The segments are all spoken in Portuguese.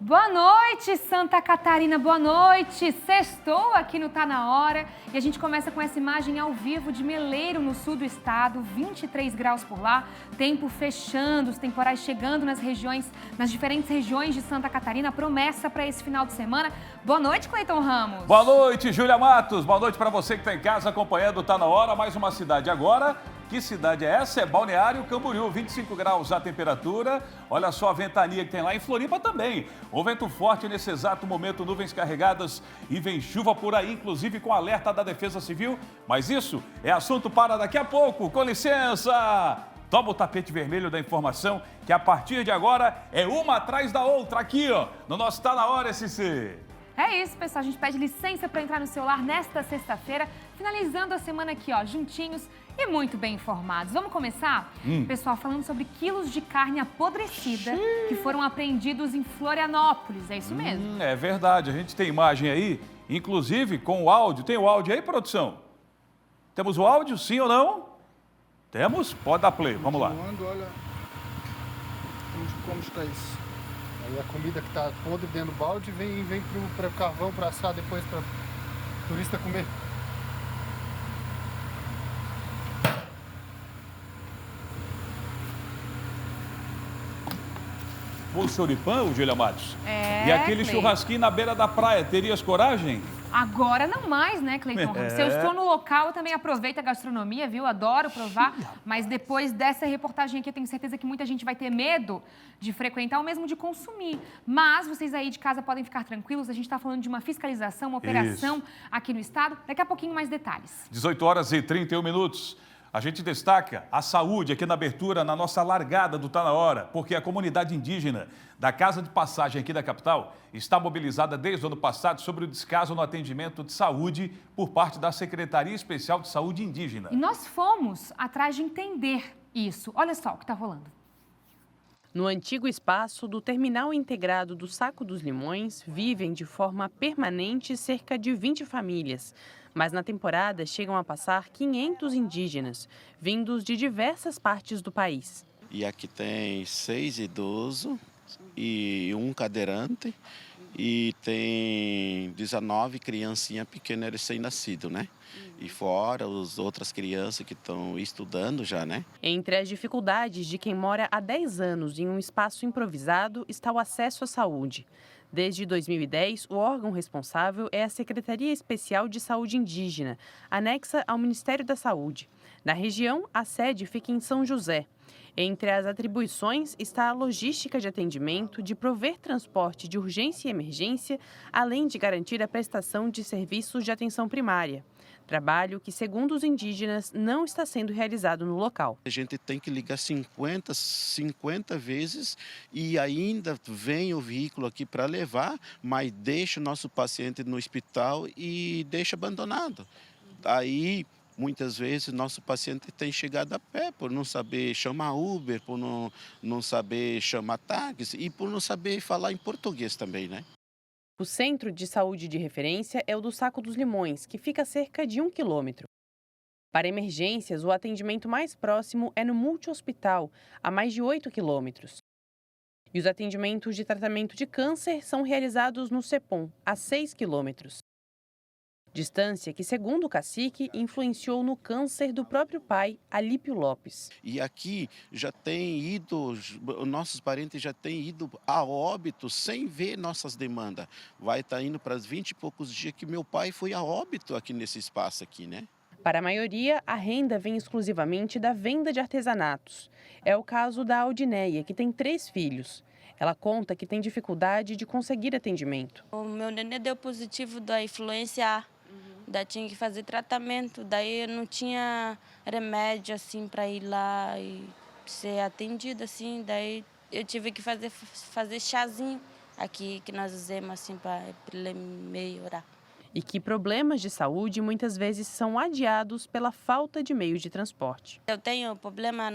Boa noite, Santa Catarina, boa noite. Sextou aqui no Tá Na Hora e a gente começa com essa imagem ao vivo de Meleiro, no sul do estado, 23 graus por lá, tempo fechando, os temporais chegando nas diferentes regiões de Santa Catarina, promessa para esse final de semana. Boa noite, Cleiton Ramos. Boa noite, Júlia Matos. Boa noite para você que está em casa acompanhando o Tá Na Hora, mais uma cidade agora. Que cidade é essa? É Balneário Camboriú, 25 graus a temperatura. Olha só a ventania que tem lá em Floripa também. O vento forte nesse exato momento, nuvens carregadas e vem chuva por aí, inclusive com alerta da Defesa Civil. Mas isso é assunto para daqui a pouco. Com licença! Toma o tapete vermelho da informação, que a partir de agora é uma atrás da outra aqui, ó, no nosso Tá Na Hora SC. É isso, pessoal. A gente pede licença para entrar no celular nesta sexta-feira, finalizando a semana aqui, ó, juntinhos e muito bem informados. Vamos começar? Pessoal, falando sobre quilos de carne apodrecida que foram apreendidos em Florianópolis. É isso mesmo? É verdade. A gente tem imagem aí, inclusive com o áudio. Tem o áudio aí, produção? Temos o áudio, sim ou não? Temos? Pode dar play. Vamos lá. Olha como está isso. Aí a comida que está podre dentro do balde vem para o carvão para assar depois para o turista comer. O choripão, Júlia Matos? É, E aquele Cleiton. churrasquinho na beira da praia, terias coragem? Agora não mais, né, Cleiton Ramos? Se eu estou no local, eu também aproveito a gastronomia, viu? Adoro provar. Mas depois dessa reportagem aqui, eu tenho certeza que muita gente vai ter medo de frequentar ou mesmo de consumir. Mas vocês aí de casa podem ficar tranquilos. A gente está falando de uma fiscalização, uma operação aqui no estado. Daqui a pouquinho mais detalhes. 18 horas e 31 minutos. A gente destaca a saúde aqui na abertura, na nossa largada do Tá Na Hora, porque a comunidade indígena da Casa de Passagem aqui da capital está mobilizada desde o ano passado sobre o descaso no atendimento de saúde por parte da Secretaria Especial de Saúde Indígena. E nós fomos atrás de entender isso. Olha só o que está rolando. No antigo espaço do Terminal Integrado do Saco dos Limões, vivem de forma permanente cerca de 20 famílias. Mas na temporada chegam a passar 500 indígenas, vindos de diversas partes do país. E aqui tem 6 idosos e um cadeirante e tem 19 criancinhas pequenas recém-nascidas, né? E fora as outras crianças que estão estudando já, né? Entre as dificuldades de quem mora há 10 anos em um espaço improvisado está o acesso à saúde. Desde 2010, o órgão responsável é a Secretaria Especial de Saúde Indígena, anexa ao Ministério da Saúde. Na região, a sede fica em São José. Entre as atribuições está a logística de atendimento, de prover transporte de urgência e emergência, além de garantir a prestação de serviços de atenção primária. Trabalho que, segundo os indígenas, não está sendo realizado no local. A gente tem que ligar 50 vezes e ainda vem o veículo aqui para levar, mas deixa o nosso paciente no hospital e deixa abandonado. Aí, muitas vezes, nosso paciente tem chegado a pé por não saber chamar Uber, por não saber chamar táxi e por não saber falar em português também, né? O centro de saúde de referência é o do Saco dos Limões, que fica a cerca de 1 quilômetro. Para emergências, o atendimento mais próximo é no multi-hospital, a mais de 8 quilômetros. E os atendimentos de tratamento de câncer são realizados no CEPOM, a 6 quilômetros. Distância que, segundo o cacique, influenciou no câncer do próprio pai, Alípio Lopes. E aqui já tem ido, nossos parentes já têm ido a óbito sem ver nossas demandas. Vai estar indo para 20 e poucos dias que meu pai foi a óbito aqui nesse espaço aqui, né? Para a maioria, a renda vem exclusivamente da venda de artesanatos. É o caso da Aldineia, que tem 3 filhos. Ela conta que tem dificuldade de conseguir atendimento. O meu nenê deu positivo da influência A. Daí tinha que fazer tratamento, daí eu não tinha remédio assim para ir lá e ser atendida assim, daí eu tive que fazer chazinho aqui que nós usamos assim para ele melhorar. E que problemas de saúde muitas vezes são adiados pela falta de meios de transporte. Eu tenho problema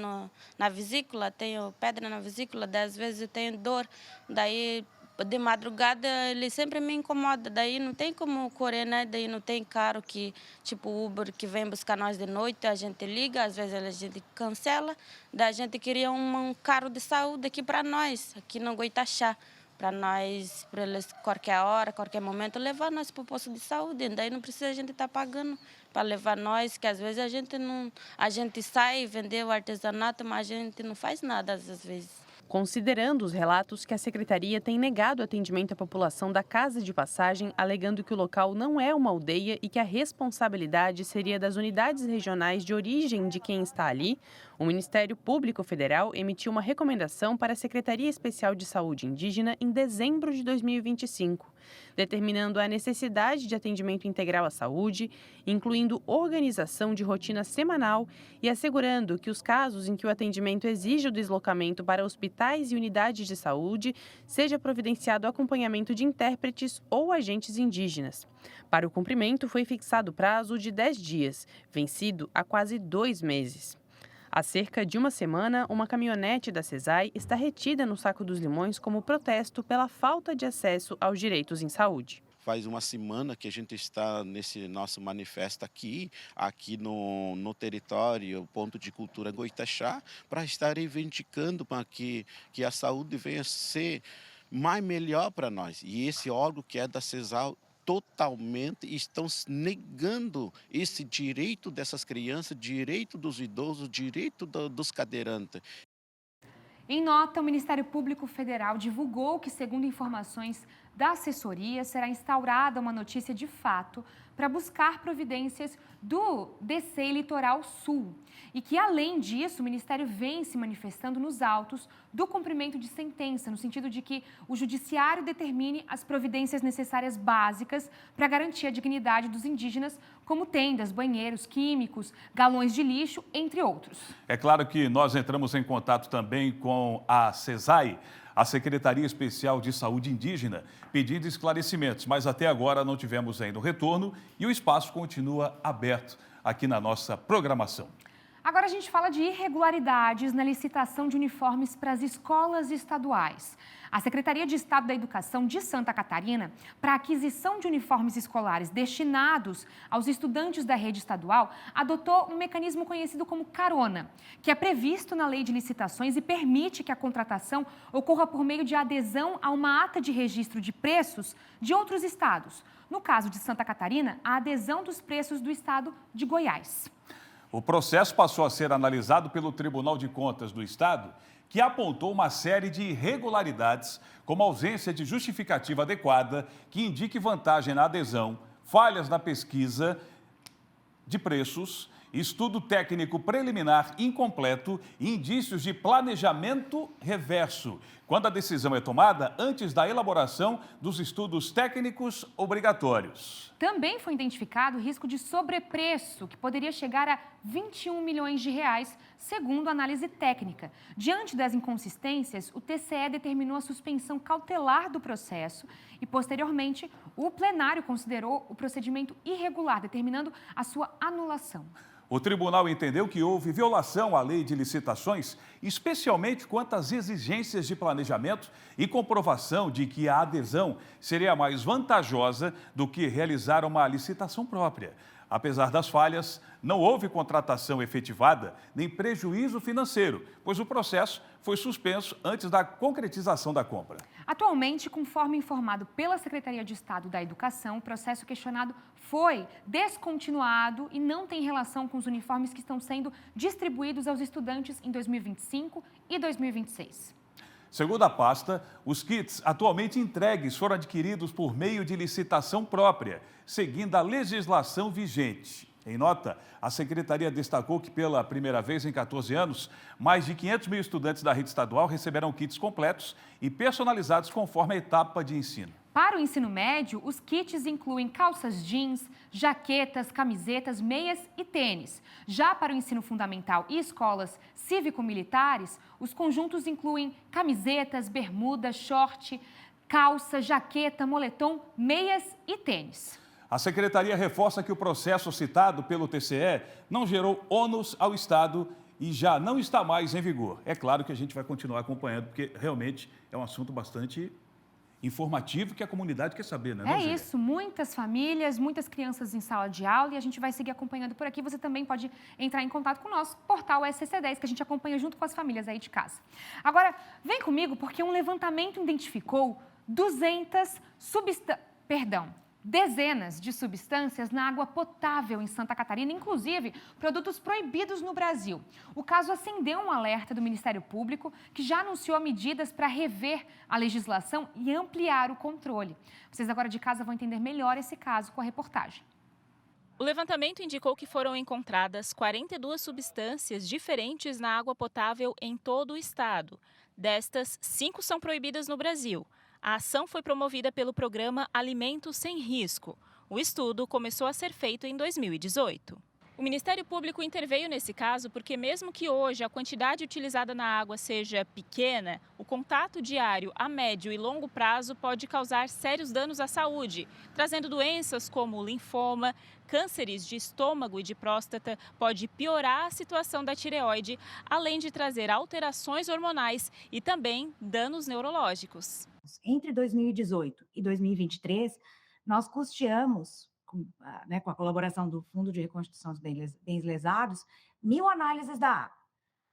na vesícula, tenho pedra na vesícula, daí às vezes eu tenho dor, daí de madrugada ele sempre me incomoda, daí não tem como correr, né? Daí não tem carro que, tipo Uber, que vem buscar nós de noite, a gente liga, às vezes a gente cancela, daí a gente queria um carro de saúde aqui para nós, aqui no Goitaxá, para nós, para eles, qualquer hora, qualquer momento, levar nós para o posto de saúde. Daí não precisa a gente estar pagando para levar nós, que às vezes a gente sai vender o artesanato, mas a gente não faz nada às vezes. Considerando os relatos que a Secretaria tem negado atendimento à população da Casa de Passagem, alegando que o local não é uma aldeia e que a responsabilidade seria das unidades regionais de origem de quem está ali, o Ministério Público Federal emitiu uma recomendação para a Secretaria Especial de Saúde Indígena em dezembro de 2025, determinando a necessidade de atendimento integral à saúde, incluindo organização de rotina semanal e assegurando que os casos em que o atendimento exige o deslocamento para hospitais e unidades de saúde seja providenciado acompanhamento de intérpretes ou agentes indígenas. Para o cumprimento, foi fixado o prazo de 10 dias, vencido há quase 2 meses. Há cerca de uma semana, uma caminhonete da CESAI está retida no Saco dos Limões como protesto pela falta de acesso aos direitos em saúde. Faz uma semana que a gente está nesse nosso manifesto aqui no território, Ponto de Cultura Goitaxá, para estar reivindicando para que a saúde venha ser mais melhor para nós. E esse órgão que é da CESAI, totalmente estão negando esse direito dessas crianças, direito dos idosos, direito dos cadeirantes. Em nota, o Ministério Público Federal divulgou que, segundo informações da assessoria, será instaurada uma notícia de fato para buscar providências do DC Litoral Sul. E que, além disso, o Ministério vem se manifestando nos autos do cumprimento de sentença, no sentido de que o Judiciário determine as providências necessárias básicas para garantir a dignidade dos indígenas, como tendas, banheiros químicos, galões de lixo, entre outros. É claro que nós entramos em contato também com a CESAI, a Secretaria Especial de Saúde Indígena, pedindo esclarecimentos, mas até agora não tivemos ainda o retorno e o espaço continua aberto aqui na nossa programação. Agora a gente fala de irregularidades na licitação de uniformes para as escolas estaduais. A Secretaria de Estado da Educação de Santa Catarina, para a aquisição de uniformes escolares destinados aos estudantes da rede estadual, adotou um mecanismo conhecido como carona, que é previsto na Lei de Licitações e permite que a contratação ocorra por meio de adesão a uma ata de registro de preços de outros estados. No caso de Santa Catarina, a adesão dos preços do estado de Goiás. O processo passou a ser analisado pelo Tribunal de Contas do Estado, que apontou uma série de irregularidades, como ausência de justificativa adequada que indique vantagem na adesão, falhas na pesquisa de preços, estudo técnico preliminar incompleto e indícios de planejamento reverso, quando a decisão é tomada antes da elaboração dos estudos técnicos obrigatórios. Também foi identificado o risco de sobrepreço, que poderia chegar a 21 milhões de reais, segundo análise técnica. Diante das inconsistências, o TCE determinou a suspensão cautelar do processo e, posteriormente, o plenário considerou o procedimento irregular, determinando a sua anulação. O tribunal entendeu que houve violação à lei de licitações, especialmente quanto às exigências de planejamento e comprovação de que a adesão seria mais vantajosa do que realizar uma licitação própria. Apesar das falhas, não houve contratação efetivada nem prejuízo financeiro, pois o processo foi suspenso antes da concretização da compra. Atualmente, conforme informado pela Secretaria de Estado da Educação, o processo questionado foi descontinuado e não tem relação com os uniformes que estão sendo distribuídos aos estudantes em 2025 e 2026. Segundo a pasta, os kits atualmente entregues foram adquiridos por meio de licitação própria, seguindo a legislação vigente. Em nota, a Secretaria destacou que, pela primeira vez em 14 anos, mais de 500 mil estudantes da rede estadual receberão kits completos e personalizados conforme a etapa de ensino. Para o ensino médio, os kits incluem calças jeans, jaquetas, camisetas, meias e tênis. Já para o ensino fundamental e escolas cívico-militares, os conjuntos incluem camisetas, bermuda, short, calça, jaqueta, moletom, meias e tênis. A Secretaria reforça que o processo citado pelo TCE não gerou ônus ao Estado e já não está mais em vigor. É claro que a gente vai continuar acompanhando, porque realmente é um assunto bastante informativo que a comunidade quer saber, né? É isso, muitas famílias, muitas crianças em sala de aula e a gente vai seguir acompanhando por aqui. Você também pode entrar em contato com o nosso portal SCC10, que a gente acompanha junto com as famílias aí de casa. Agora, vem comigo porque um levantamento identificou dezenas de substâncias na água potável em Santa Catarina, inclusive produtos proibidos no Brasil. O caso acendeu um alerta do Ministério Público, que já anunciou medidas para rever a legislação e ampliar o controle. Vocês agora de casa vão entender melhor esse caso com a reportagem. O levantamento indicou que foram encontradas 42 substâncias diferentes na água potável em todo o estado. Destas, 5 são proibidas no Brasil. A ação foi promovida pelo programa Alimentos Sem Risco. O estudo começou a ser feito em 2018. O Ministério Público interveio nesse caso porque, mesmo que hoje a quantidade utilizada na água seja pequena, o contato diário a médio e longo prazo pode causar sérios danos à saúde, trazendo doenças como linfoma, cânceres de estômago e de próstata, pode piorar a situação da tireoide, além de trazer alterações hormonais e também danos neurológicos. Entre 2018 e 2023, nós custeamos, com a colaboração do Fundo de Reconstrução dos Bens Lesados, 1.000 análises da água,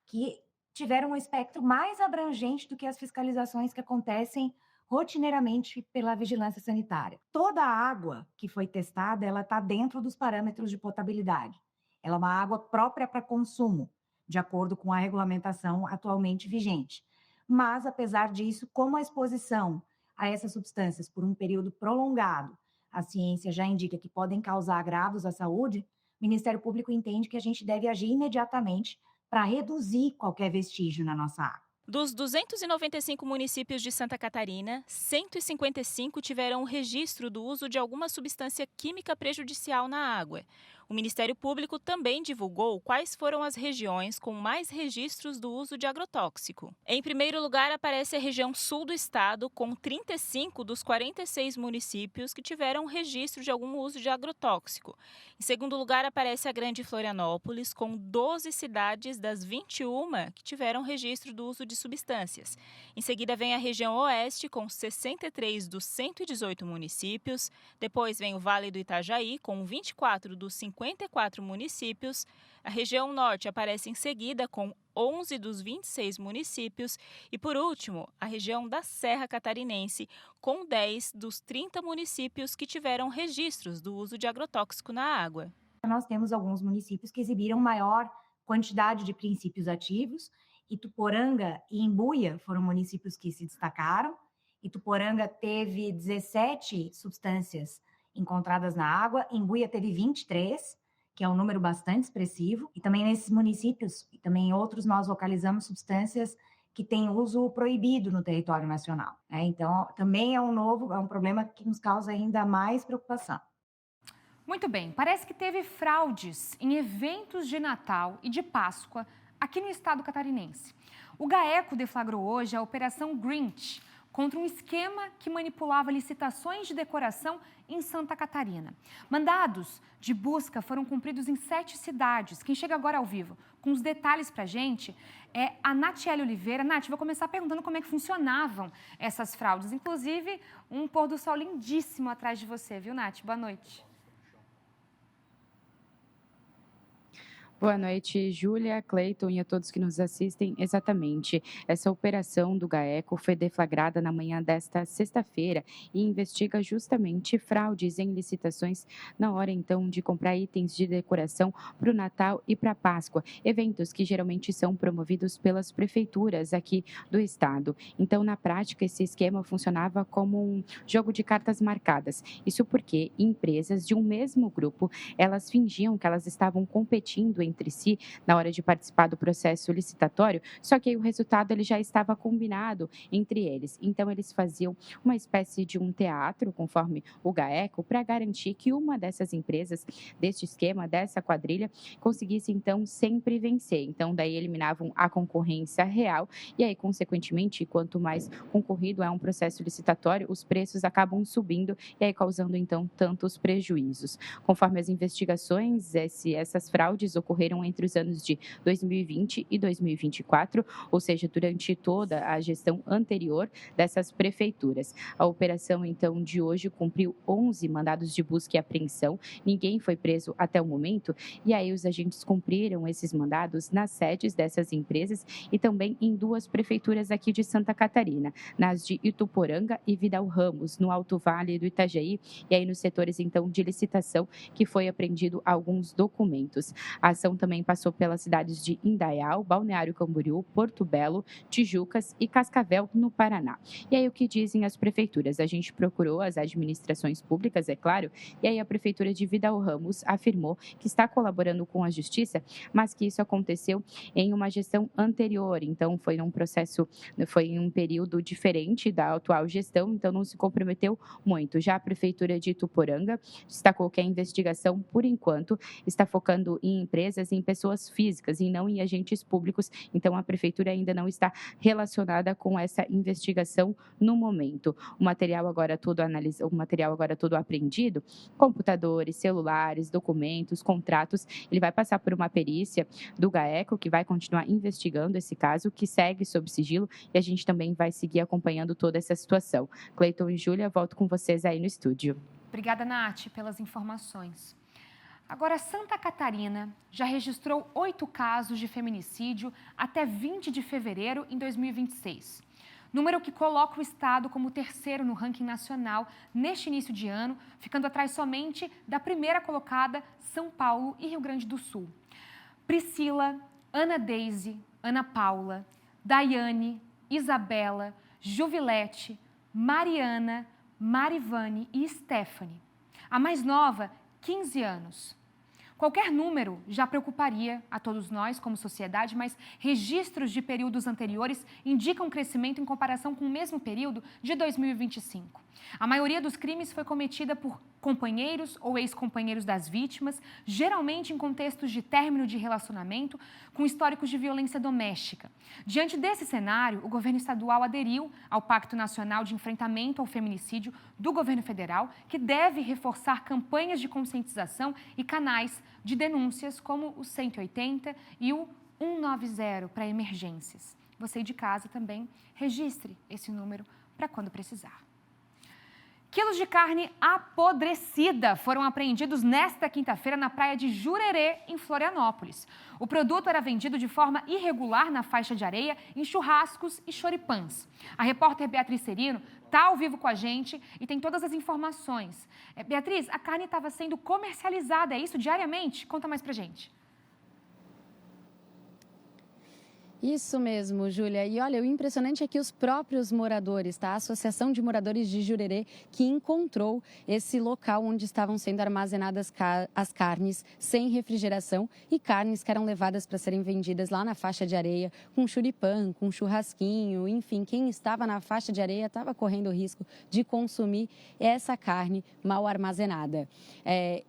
que tiveram um espectro mais abrangente do que as fiscalizações que acontecem rotineiramente pela vigilância sanitária. Toda a água que foi testada, ela está dentro dos parâmetros de potabilidade. Ela é uma água própria para consumo, de acordo com a regulamentação atualmente vigente. Mas, apesar disso, como a exposição a essas substâncias por um período prolongado, a ciência já indica que podem causar agravos à saúde, o Ministério Público entende que a gente deve agir imediatamente para reduzir qualquer vestígio na nossa água. Dos 295 municípios de Santa Catarina, 155 tiveram registro do uso de alguma substância química prejudicial na água. O Ministério Público também divulgou quais foram as regiões com mais registros do uso de agrotóxico. Em primeiro lugar, aparece a região sul do estado, com 35 dos 46 municípios que tiveram registro de algum uso de agrotóxico. Em segundo lugar, aparece a Grande Florianópolis, com 12 cidades das 21 que tiveram registro do uso de substâncias. Em seguida, vem a região oeste, com 63 dos 118 municípios. Depois vem o Vale do Itajaí, com 24 dos 54 municípios. A região norte aparece em seguida com 11 dos 26 municípios e, por último, a região da Serra Catarinense, com 10 dos 30 municípios que tiveram registros do uso de agrotóxico na água. Nós temos alguns municípios que exibiram maior quantidade de princípios ativos. Ituporanga e Imbuia foram municípios que se destacaram. Ituporanga teve 17 substâncias encontradas na água, Imbuia teve 23, que é um número bastante expressivo, e também nesses municípios e também em outros nós localizamos substâncias que têm uso proibido no território nacional. Então, também é um problema que nos causa ainda mais preocupação. Muito bem, parece que teve fraudes em eventos de Natal e de Páscoa aqui no estado catarinense. O GAECO deflagrou hoje a Operação Grinch, contra um esquema que manipulava licitações de decoração em Santa Catarina. Mandados de busca foram cumpridos em 7 cidades. Quem chega agora ao vivo com os detalhes para a gente é a Natiele Oliveira. Nath, vou começar perguntando como é que funcionavam essas fraudes. Inclusive, um pôr do sol lindíssimo atrás de você, viu, Nath? Boa noite. Boa noite, Júlia, Cleiton e a todos que nos assistem. Exatamente, essa operação do GAECO foi deflagrada na manhã desta sexta-feira e investiga justamente fraudes em licitações na hora, então, de comprar itens de decoração para o Natal e para a Páscoa, eventos que geralmente são promovidos pelas prefeituras aqui do estado. Então, na prática, esse esquema funcionava como um jogo de cartas marcadas. Isso porque empresas de um mesmo grupo, elas fingiam que elas estavam competindo entre si na hora de participar do processo licitatório, só que aí o resultado ele já estava combinado entre eles. Então, eles faziam uma espécie de um teatro, conforme o GAECO, para garantir que uma dessas empresas, deste esquema, dessa quadrilha, conseguisse, então, sempre vencer. Então, daí eliminavam a concorrência real e aí, consequentemente, quanto mais concorrido é um processo licitatório, os preços acabam subindo e aí causando, então, tantos prejuízos. Conforme as investigações, essas fraudes ocorreram ocorreram entre os anos de 2020 e 2024, ou seja, durante toda a gestão anterior dessas prefeituras. A operação, então, de hoje cumpriu 11 mandados de busca e apreensão, ninguém foi preso até o momento, e aí os agentes cumpriram esses mandados nas sedes dessas empresas e também em 2 prefeituras aqui de Santa Catarina, nas de Ituporanga e Vidal Ramos, no Alto Vale do Itajaí, e aí nos setores, então, de licitação, que foi apreendido alguns documentos. A ação também passou pelas cidades de Indaial, Balneário Camboriú, Porto Belo, Tijucas e Cascavel, no Paraná. E aí o que dizem as prefeituras? A gente procurou as administrações públicas, é claro, e aí a prefeitura de Vidal Ramos afirmou que está colaborando com a justiça, mas que isso aconteceu em uma gestão anterior, então foi um processo, foi em um período diferente da atual gestão, então não se comprometeu muito. Já a prefeitura de Ituporanga destacou que a investigação, por enquanto, está focando em empresas e em pessoas físicas e não em agentes públicos, então a prefeitura ainda não está relacionada com essa investigação no momento. O material agora todo apreendido, computadores, celulares, documentos, contratos, ele vai passar por uma perícia do GAECO, que vai continuar investigando esse caso, que segue sob sigilo, e a gente também vai seguir acompanhando toda essa situação. Cleiton e Júlia, volto com vocês aí no estúdio. Obrigada, Nath, pelas informações. Agora, Santa Catarina já registrou 8 casos de feminicídio até 20 de fevereiro em 2026. Número que coloca o estado como o 3º no ranking nacional neste início de ano, ficando atrás somente da primeira colocada, São Paulo e Rio Grande do Sul. Priscila, Ana Deise, Ana Paula, Daiane, Isabela, Juvilete, Mariana, Marivane e Stephanie. A mais nova, 15 anos. Qualquer número já preocuparia a todos nós como sociedade, mas registros de períodos anteriores indicam crescimento em comparação com o mesmo período de 2025. A maioria dos crimes foi cometida por companheiros ou ex-companheiros das vítimas, geralmente em contextos de término de relacionamento, com históricos de violência doméstica. Diante desse cenário, o governo estadual aderiu ao Pacto Nacional de Enfrentamento ao Feminicídio do governo federal, que deve reforçar campanhas de conscientização e canais de denúncias como o 180 e o 190 para emergências. Você de casa também registre esse número para quando precisar. Quilos de carne apodrecida foram apreendidos nesta quinta-feira na praia de Jurerê, em Florianópolis. O produto era vendido de forma irregular na faixa de areia em churrascos e choripãs. A repórter Beatriz Serino está ao vivo com a gente e tem todas as informações. Beatriz, a carne estava sendo comercializada, é isso, diariamente? Conta mais pra gente. Isso mesmo, Júlia. E olha, o impressionante é que os próprios moradores, tá? A Associação de Moradores de Jurerê, que encontrou esse local onde estavam sendo armazenadas as carnes sem refrigeração e carnes que eram levadas para serem vendidas lá na faixa de areia, com churipã, com churrasquinho, enfim, quem estava na faixa de areia estava correndo o risco de consumir essa carne mal armazenada.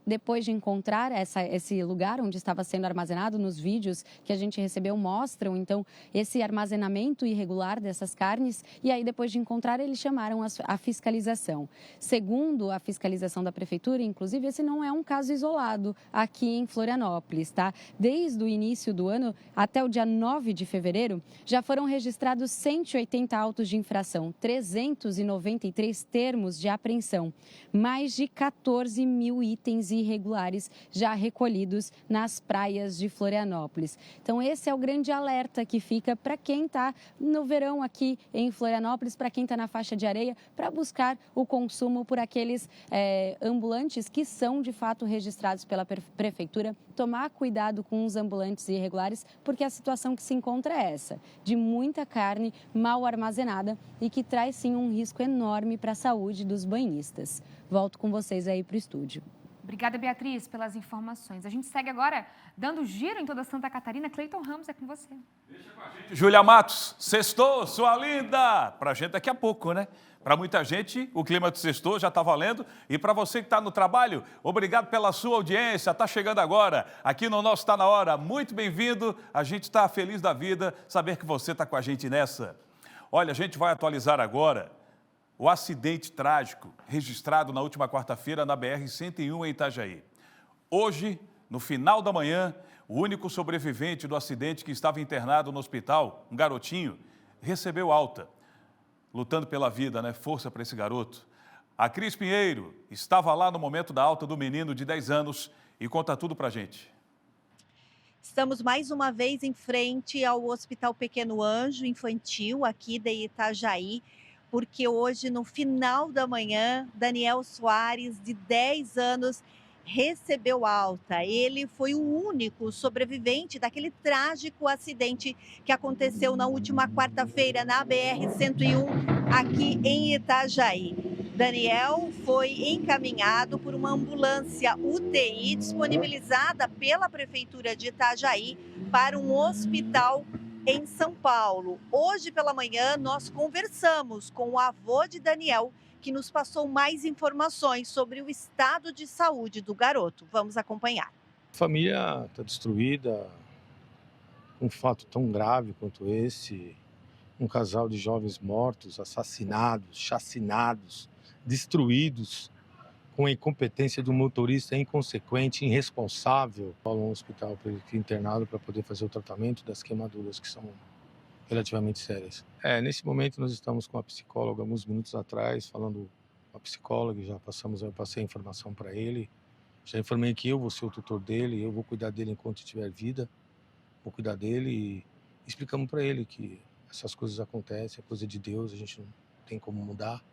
Depois de encontrar esse lugar onde estava sendo armazenado, nos vídeos que a gente recebeu mostram, então, esse armazenamento irregular dessas carnes, e aí depois de encontrar eles chamaram a fiscalização. Segundo a fiscalização da prefeitura, inclusive, esse não é um caso isolado aqui em Florianópolis, tá? Desde o início do ano até o dia 9 de fevereiro, já foram registrados 180 autos de infração, 393 termos de apreensão, mais de 14 mil itens irregulares já recolhidos nas praias de Florianópolis. Então, esse é o grande alerta que fica para quem está no verão aqui em Florianópolis, para quem está na faixa de areia, para buscar o consumo por aqueles ambulantes que são de fato registrados pela prefeitura. Tomar cuidado com os ambulantes irregulares, porque a situação que se encontra é essa, de muita carne mal armazenada e que traz sim um risco enorme para a saúde dos banhistas. Volto com vocês aí para o estúdio. Obrigada, Beatriz, pelas informações. A gente segue agora dando giro em toda Santa Catarina. Cleiton Ramos, é com você. Deixa com a gente, Júlia Matos. Sextou, sua linda! Pra gente daqui a pouco, né? Para muita gente, o clima de sextou já está valendo. E para você que está no trabalho, obrigado pela sua audiência. Está chegando agora aqui no nosso Tá Na Hora. Muito bem-vindo. A gente está feliz da vida saber que você está com a gente nessa. Olha, a gente vai atualizar agora o acidente trágico registrado na última quarta-feira na BR-101 em Itajaí. Hoje, no final da manhã, O único sobrevivente do acidente que estava internado no hospital, um garotinho, recebeu alta. Lutando pela vida, né? Força para esse garoto. A Cris Pinheiro estava lá no momento da alta do menino de 10 anos e conta tudo pra gente. Estamos mais uma vez em frente ao Hospital Pequeno Anjo Infantil, aqui de Itajaí, porque hoje, no final da manhã, Daniel Soares, de 10 anos, recebeu alta. Ele foi o único sobrevivente daquele trágico acidente que aconteceu na última quarta-feira na BR-101, aqui em Itajaí. Daniel foi encaminhado por uma ambulância UTI disponibilizada pela Prefeitura de Itajaí para um hospital em São Paulo. Hoje pela manhã nós conversamos com o avô de Daniel, que nos passou mais informações sobre o estado de saúde do garoto. Vamos acompanhar. A família está destruída, um fato tão grave quanto esse, um casal de jovens mortos, assassinados, chacinados, destruídos, com a incompetência do motorista inconsequente, irresponsável. Paulo, um hospital para ele ficar internado para poder fazer o tratamento das queimaduras que são relativamente sérias. Nesse momento nós estamos com a psicóloga alguns minutos atrás, falando com a psicóloga, eu passei a informação para ele, já informei que eu vou ser o tutor dele, eu vou cuidar dele enquanto tiver vida, vou cuidar dele e explicamos para ele que essas coisas acontecem, é coisa de Deus, a gente não tem como mudar.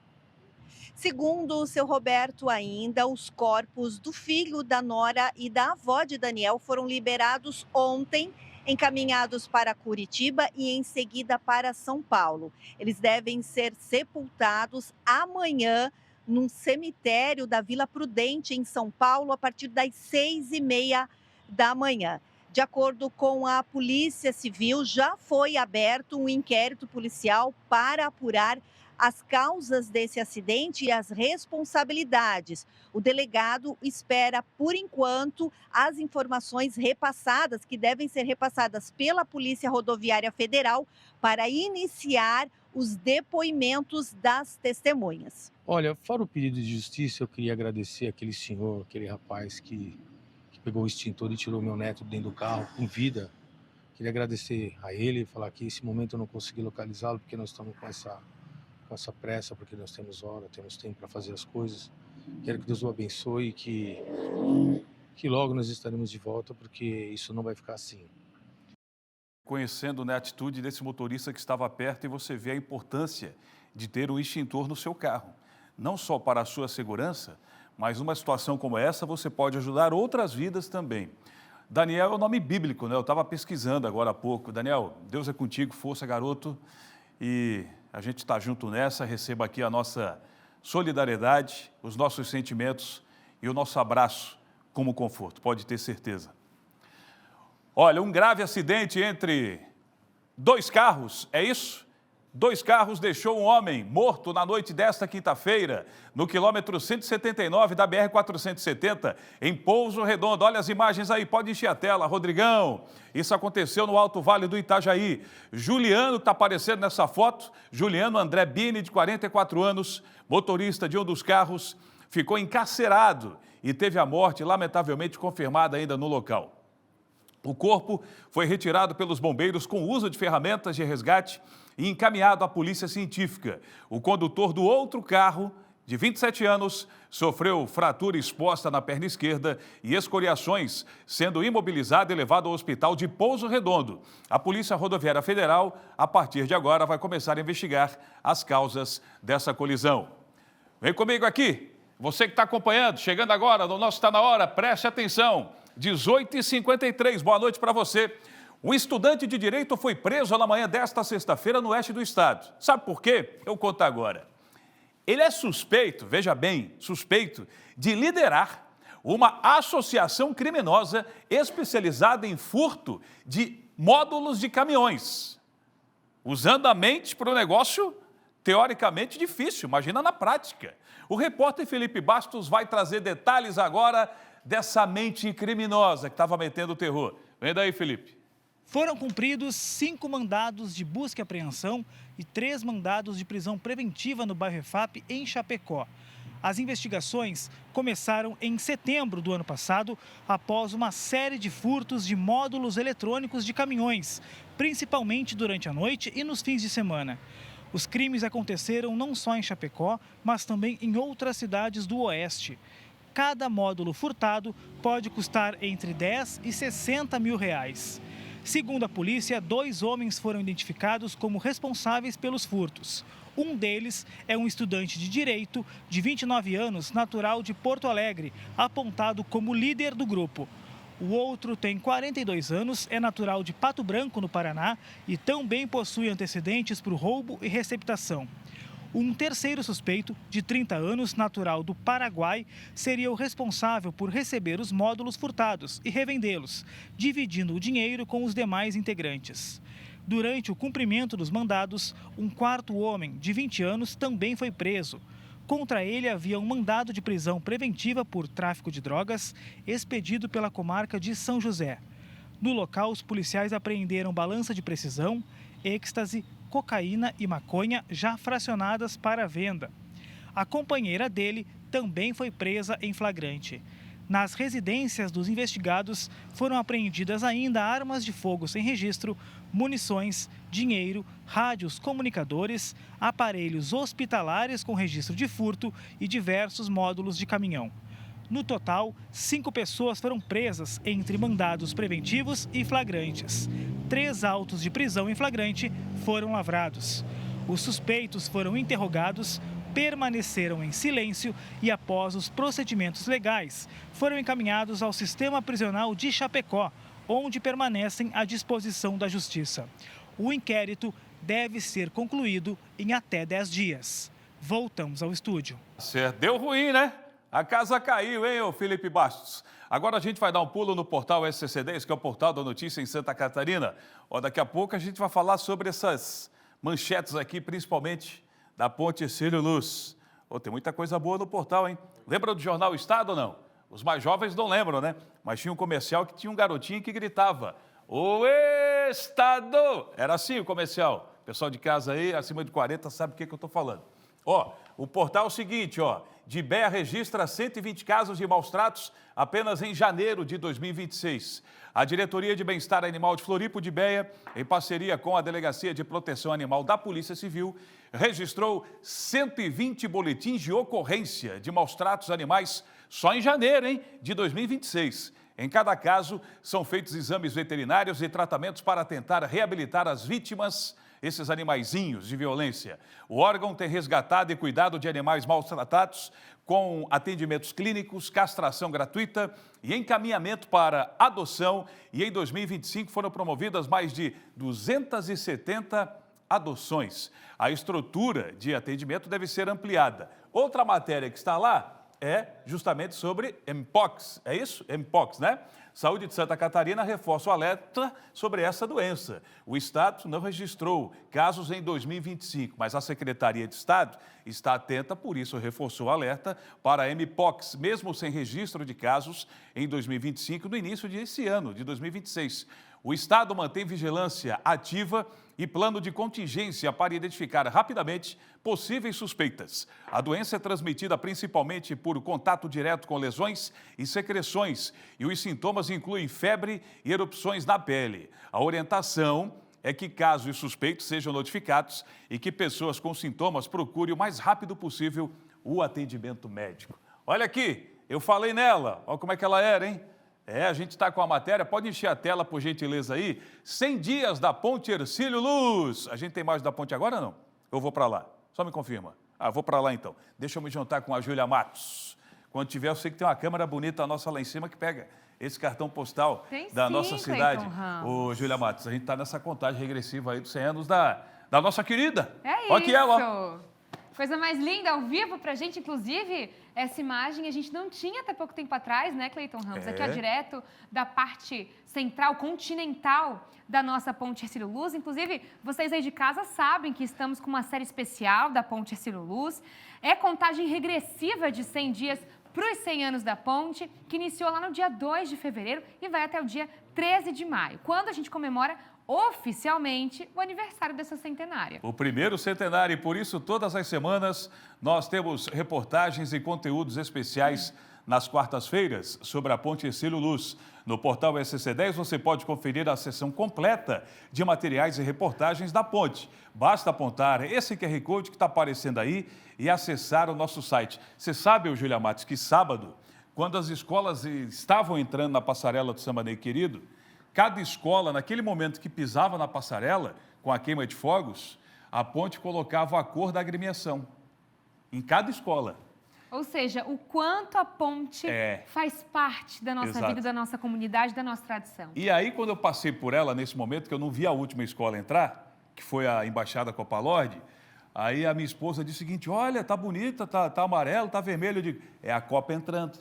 Segundo o seu Roberto ainda, os corpos do filho, da nora e da avó de Daniel foram liberados ontem, encaminhados para Curitiba e em seguida para São Paulo. Eles devem ser sepultados amanhã num cemitério da Vila Prudente, em São Paulo, a partir das 6h30 da manhã. De acordo com a Polícia Civil, já foi aberto um inquérito policial para apurar as causas desse acidente e as responsabilidades. O delegado espera, por enquanto, as informações repassadas, que devem ser repassadas pela Polícia Rodoviária Federal, para iniciar os depoimentos das testemunhas. Olha, fora o pedido de justiça, eu queria agradecer aquele senhor, aquele rapaz que pegou o extintor e tirou meu neto dentro do carro com vida. Queria agradecer a ele e falar que esse momento eu não consegui localizá-lo, porque nós estamos com essa pressa, porque nós temos hora, temos tempo para fazer as coisas. Quero que Deus o abençoe e que logo nós estaremos de volta, porque isso não vai ficar assim. Conhecendo, né, a atitude desse motorista que estava perto, e você vê a importância de ter um extintor no seu carro. Não só para a sua segurança, mas numa situação como essa, você pode ajudar outras vidas também. Daniel é o nome bíblico, né? Eu estava pesquisando agora há pouco. Daniel, Deus é contigo, força, garoto. E a gente está junto nessa, receba aqui a nossa solidariedade, os nossos sentimentos e o nosso abraço como conforto, pode ter certeza. Olha, um grave acidente entre dois carros, é isso? 2 carros deixou um homem morto na noite desta quinta-feira, no quilômetro 179 da BR-470, em Pouso Redondo. Olha as imagens aí, pode encher a tela, Rodrigão. Isso aconteceu no Alto Vale do Itajaí. Juliano está aparecendo nessa foto, Juliano André Bini, de 44 anos, motorista de um dos carros, ficou encarcerado e teve a morte, lamentavelmente, confirmada ainda no local. O corpo foi retirado pelos bombeiros com uso de ferramentas de resgate e encaminhado à polícia científica. O condutor do outro carro, de 27 anos, sofreu fratura exposta na perna esquerda e escoriações, sendo imobilizado e levado ao hospital de Pouso Redondo. A Polícia Rodoviária Federal, a partir de agora, vai começar a investigar as causas dessa colisão. Vem comigo aqui, você que está acompanhando, chegando agora no nosso Tá Na Hora, preste atenção. 18h53, boa noite para você. Um estudante de Direito foi preso na manhã desta sexta-feira no oeste do estado. Sabe por quê? Eu conto agora. Ele é suspeito, veja bem, suspeito de liderar uma associação criminosa especializada em furto de módulos de caminhões, usando a mente para um negócio teoricamente difícil, imagina na prática. O repórter Felipe Bastos vai trazer detalhes agora dessa mente criminosa que estava metendo o terror. Vem daí, Felipe. Foram cumpridos 5 mandados de busca e apreensão e 3 mandados de prisão preventiva no bairro EFAP, em Chapecó. As investigações começaram em setembro do ano passado, após uma série de furtos de módulos eletrônicos de caminhões, principalmente durante a noite e nos fins de semana. Os crimes aconteceram não só em Chapecó, mas também em outras cidades do Oeste. Cada módulo furtado pode custar entre 10 e 60 mil reais. Segundo a polícia, 2 homens foram identificados como responsáveis pelos furtos. Um deles é um estudante de Direito de 29 anos, natural de Porto Alegre, apontado como líder do grupo. O outro tem 42 anos, é natural de Pato Branco, no Paraná, e também possui antecedentes por roubo e receptação. Um terceiro suspeito, de 30 anos, natural do Paraguai, seria o responsável por receber os módulos furtados e revendê-los, dividindo o dinheiro com os demais integrantes. Durante o cumprimento dos mandados, um quarto homem, de 20 anos, também foi preso. Contra ele havia um mandado de prisão preventiva por tráfico de drogas, expedido pela comarca de São José. No local, os policiais apreenderam balança de precisão, êxtase, cocaína e maconha já fracionadas para venda. A companheira dele também foi presa em flagrante. Nas residências dos investigados foram apreendidas ainda armas de fogo sem registro, munições, dinheiro, rádios comunicadores, aparelhos hospitalares com registro de furto e diversos módulos de caminhão. No total, 5 pessoas foram presas entre mandados preventivos e flagrantes. 3 autos de prisão em flagrante foram lavrados. Os suspeitos foram interrogados, permaneceram em silêncio e, após os procedimentos legais, foram encaminhados ao sistema prisional de Chapecó, onde permanecem à disposição da Justiça. O inquérito deve ser concluído em até 10 dias. Voltamos ao estúdio. Certo. Deu ruim, né? A casa caiu, hein, ô Felipe Bastos? Agora a gente vai dar um pulo no portal SCC10, que é o portal da notícia em Santa Catarina. Daqui a pouco a gente vai falar sobre essas manchetes aqui, principalmente da Ponte Hercílio Luz. Tem muita coisa boa no portal, hein? Lembra do jornal Estado ou não? Os mais jovens não lembram, né? Mas tinha um comercial que tinha um garotinho que gritava: "O Estado!" Era assim o comercial. O pessoal de casa aí, acima de 40, sabe o que eu estou falando. O portal é o seguinte, Dibeia registra 120 casos de maus-tratos apenas em janeiro de 2026. A Diretoria de Bem-Estar Animal de Floripa, Dibeia, em parceria com a Delegacia de Proteção Animal da Polícia Civil, registrou 120 boletins de ocorrência de maus-tratos animais só em janeiro, de 2026. Em cada caso, são feitos exames veterinários e tratamentos para tentar reabilitar as vítimas, esses animaizinhos de violência. O órgão tem resgatado e cuidado de animais maltratados com atendimentos clínicos, castração gratuita e encaminhamento para adoção. E em 2025 foram promovidas mais de 270 adoções. A estrutura de atendimento deve ser ampliada. Outra matéria que está lá é justamente sobre Mpox. É isso? Mpox, né? Saúde de Santa Catarina reforça o alerta sobre essa doença. O Estado não registrou casos em 2025, mas a Secretaria de Estado está atenta, por isso reforçou o alerta para a Mpox, mesmo sem registro de casos em 2025, no início desse ano, de 2026. O Estado mantém vigilância ativa e plano de contingência para identificar rapidamente possíveis suspeitas. A doença é transmitida principalmente por contato direto com lesões e secreções, e os sintomas incluem febre e erupções na pele. A orientação é que casos suspeitos sejam notificados e que pessoas com sintomas procurem o mais rápido possível o atendimento médico. Olha aqui, eu falei nela, olha como é que ela era, hein? A gente está com a matéria, pode encher a tela, por gentileza, aí. 100 dias da Ponte Hercílio Luz. A gente tem mais da ponte agora ou não? Eu vou para lá. Só me confirma. Vou para lá então. Deixa eu me juntar com a Júlia Matos. Quando tiver, eu sei que tem uma câmera bonita nossa lá em cima que pega esse cartão postal da nossa cidade. Ô, Júlia Matos, a gente está nessa contagem regressiva aí dos 100 anos da nossa querida. Olha aqui ela, Coisa mais linda, ao vivo pra gente, inclusive, essa imagem a gente não tinha até pouco tempo atrás, né, Cleiton Ramos? Aqui, direto da parte central, continental da nossa Ponte Hercílio Luz. Inclusive, vocês aí de casa sabem que estamos com uma série especial da Ponte Hercílio Luz. É contagem regressiva de 100 dias para os 100 anos da ponte, que iniciou lá no dia 2 de fevereiro e vai até o dia 13 de maio, quando a gente comemora oficialmente o aniversário dessa centenária. O primeiro centenário, e por isso todas as semanas nós temos reportagens e conteúdos especiais nas quartas-feiras sobre a Ponte Hercílio Luz. No portal SC10 você pode conferir a seção completa de materiais e reportagens da ponte. Basta apontar esse QR Code que está aparecendo aí e acessar o nosso site. Você sabe, Júlia Matos, que sábado, quando as escolas estavam entrando na passarela do Samba Ney Querido, cada escola, naquele momento que pisava na passarela, com a queima de fogos, a ponte colocava a cor da agremiação. Em cada escola. Ou seja, o quanto a ponte faz parte da nossa vida, da nossa comunidade, da nossa tradição. E aí, quando eu passei por ela, nesse momento, que eu não vi a última escola entrar, que foi a Embaixada Copa Lorde, aí a minha esposa disse o seguinte, olha, tá bonita, tá amarelo, tá vermelho. Eu digo, é a Copa entrando.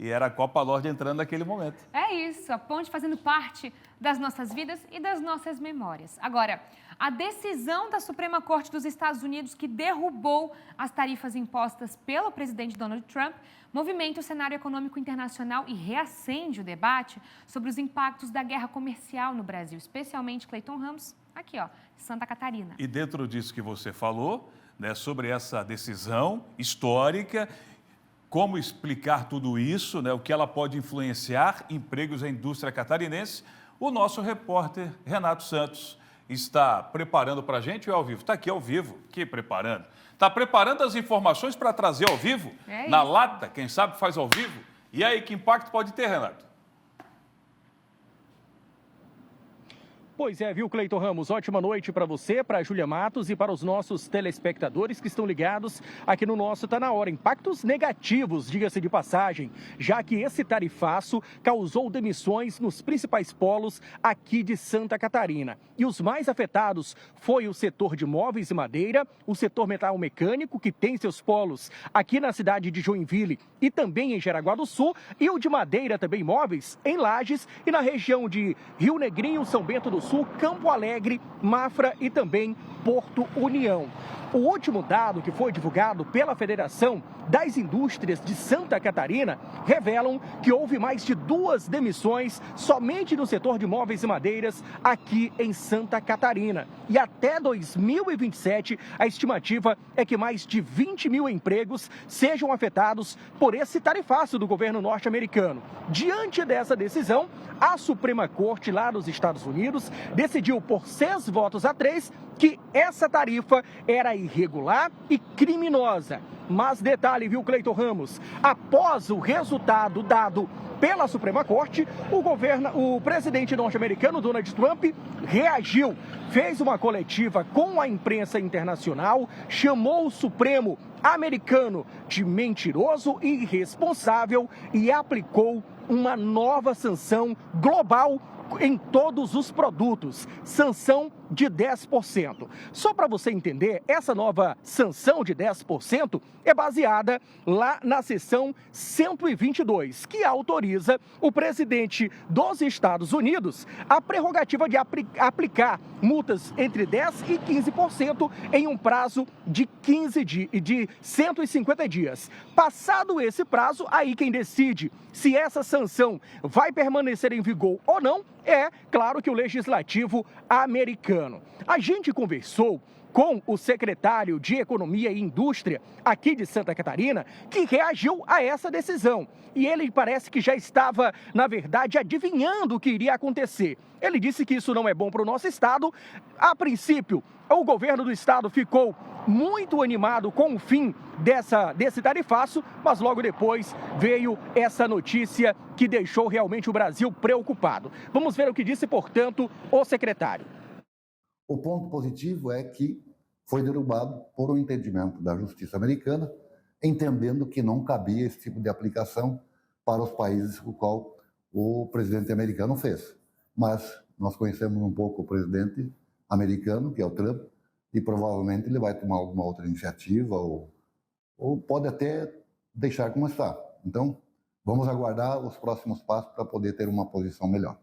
E era a Copa Lorde entrando naquele momento. É isso, a ponte fazendo parte das nossas vidas e das nossas memórias. Agora, a decisão da Suprema Corte dos Estados Unidos que derrubou as tarifas impostas pelo presidente Donald Trump movimenta o cenário econômico internacional e reacende o debate sobre os impactos da guerra comercial no Brasil, especialmente, Cleiton Ramos, aqui, ó, Santa Catarina. E dentro disso que você falou, né, sobre essa decisão histórica, como explicar tudo isso, né, o que ela pode influenciar empregos da indústria catarinense, o nosso repórter Renato Santos está preparando para a gente ou é ao vivo? Está aqui ao vivo, que preparando. Está preparando as informações para trazer ao vivo, na lata, quem sabe faz ao vivo. E aí, que impacto pode ter, Renato? Pois é, viu, Cleiton Ramos? Ótima noite para você, para a Júlia Matos e para os nossos telespectadores que estão ligados aqui no nosso Tá Na Hora. Impactos negativos, diga-se de passagem, já que esse tarifaço causou demissões nos principais polos aqui de Santa Catarina. E os mais afetados foi o setor de móveis e madeira, o setor metal mecânico, que tem seus polos aqui na cidade de Joinville e também em Jaraguá do Sul, e o de madeira também móveis em Lages e na região de Rio Negrinho, São Bento do Sul, Campo Alegre, Mafra e também Porto União. O último dado que foi divulgado pela Federação das Indústrias de Santa Catarina revelam que houve mais de 2 demissões somente no setor de móveis e madeiras aqui em Santa Catarina. E até 2027, a estimativa é que mais de 20 mil empregos sejam afetados por esse tarifaço do governo norte-americano. Diante dessa decisão, a Suprema Corte lá nos Estados Unidos decidiu por 6 votos a 3 que essa tarifa era irregular e criminosa. Mas detalhe, viu, Cleiton Ramos? Após o resultado dado pela Suprema Corte, o presidente norte-americano, Donald Trump, reagiu, fez uma coletiva com a imprensa internacional, chamou o Supremo americano de mentiroso e irresponsável e aplicou uma nova sanção global em todos os produtos, sanção de 10%. Só para você entender, essa nova sanção de 10% é baseada lá na seção 122, que autoriza o presidente dos Estados Unidos a prerrogativa de aplicar multas entre 10% e 15% em um prazo de 150 dias. Passado esse prazo, aí quem decide se essa sanção vai permanecer em vigor ou não é, claro, que o legislativo americano. A gente conversou com o secretário de Economia e Indústria aqui de Santa Catarina, que reagiu a essa decisão. E ele parece que já estava, na verdade, adivinhando o que iria acontecer. Ele disse que isso não é bom para o nosso estado. A princípio, o governo do estado ficou muito animado com o fim desse tarifaço, mas logo depois veio essa notícia que deixou realmente o Brasil preocupado. Vamos ver o que disse, portanto, o secretário. O ponto positivo é que foi derrubado por um entendimento da justiça americana, entendendo que não cabia esse tipo de aplicação para os países o qual o presidente americano fez. Mas nós conhecemos um pouco o presidente americano, que é o Trump, e provavelmente ele vai tomar alguma outra iniciativa ou pode até deixar como está. Então, vamos aguardar os próximos passos para poder ter uma posição melhor.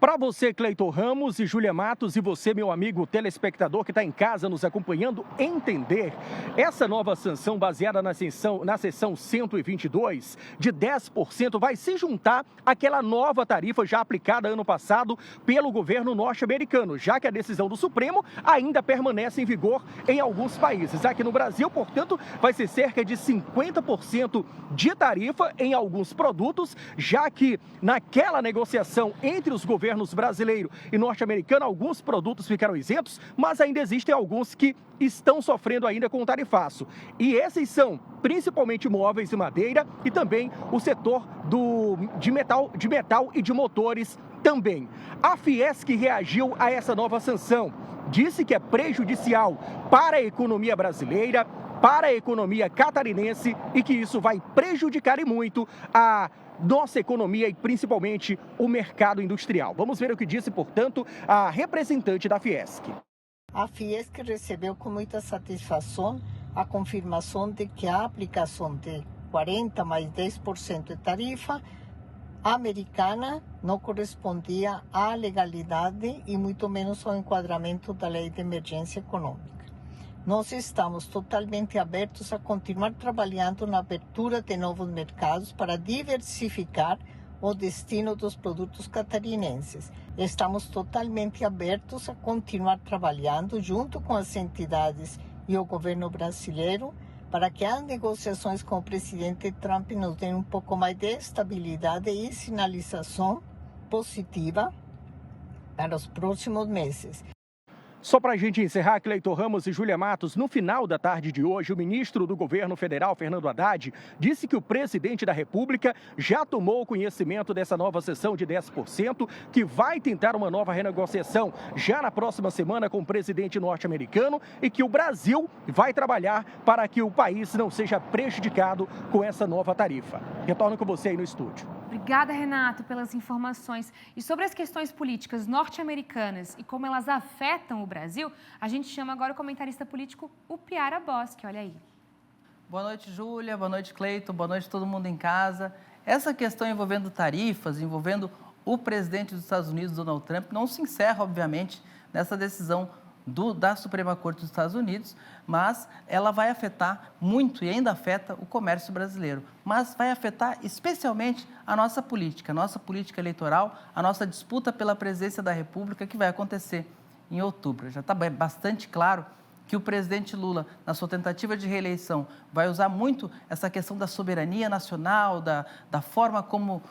Para você, Cleiton Ramos e Júlia Matos, e você, meu amigo telespectador que está em casa nos acompanhando, entender essa nova sanção baseada na seção 122 de 10% vai se juntar àquela nova tarifa já aplicada ano passado pelo governo norte-americano, já que a decisão do Supremo ainda permanece em vigor em alguns países. Aqui no Brasil, portanto, vai ser cerca de 50% de tarifa em alguns produtos, já que naquela negociação entre os governos brasileiro e norte-americano, alguns produtos ficaram isentos, mas ainda existem alguns que estão sofrendo ainda com o tarifaço. E esses são principalmente móveis e madeira e também o setor de metal e de motores também. A Fiesc reagiu a essa nova sanção, disse que é prejudicial para a economia brasileira, para a economia catarinense e que isso vai prejudicar e muito a nossa economia e principalmente o mercado industrial. Vamos ver o que disse, portanto, a representante da Fiesc. A Fiesc recebeu com muita satisfação a confirmação de que a aplicação de 40 mais 10% de tarifa americana não correspondia à legalidade e muito menos ao enquadramento da Lei de Emergência Econômica. Nós estamos totalmente abertos a continuar trabalhando na abertura de novos mercados para diversificar o destino dos produtos catarinenses. Estamos totalmente abertos a continuar trabalhando junto com as entidades e o governo brasileiro para que as negociações com o presidente Trump nos deem um pouco mais de estabilidade e sinalização positiva para os próximos meses. Só para a gente encerrar, Cleiton Ramos e Júlia Matos, no final da tarde de hoje, o ministro do governo federal, Fernando Haddad, disse que o presidente da República já tomou conhecimento dessa nova seção de 10%, que vai tentar uma nova renegociação já na próxima semana com o presidente norte-americano e que o Brasil vai trabalhar para que o país não seja prejudicado com essa nova tarifa. Retorno com você aí no estúdio. Obrigada, Renato, pelas informações. E sobre as questões políticas norte-americanas e como elas afetam o Brasil, a gente chama agora o comentarista político, o Piara Boschi. Olha aí. Boa noite, Júlia. Boa noite, Cleiton. Boa noite, todo mundo em casa. Essa questão envolvendo tarifas, envolvendo o presidente dos Estados Unidos, Donald Trump, não se encerra, obviamente, nessa decisão da Suprema Corte dos Estados Unidos, mas ela vai afetar muito e ainda afeta o comércio brasileiro. Mas vai afetar especialmente a nossa política eleitoral, a nossa disputa pela presidência da República, que vai acontecer em outubro. Já está bastante claro que o presidente Lula, na sua tentativa de reeleição, vai usar muito essa questão da soberania nacional, da forma como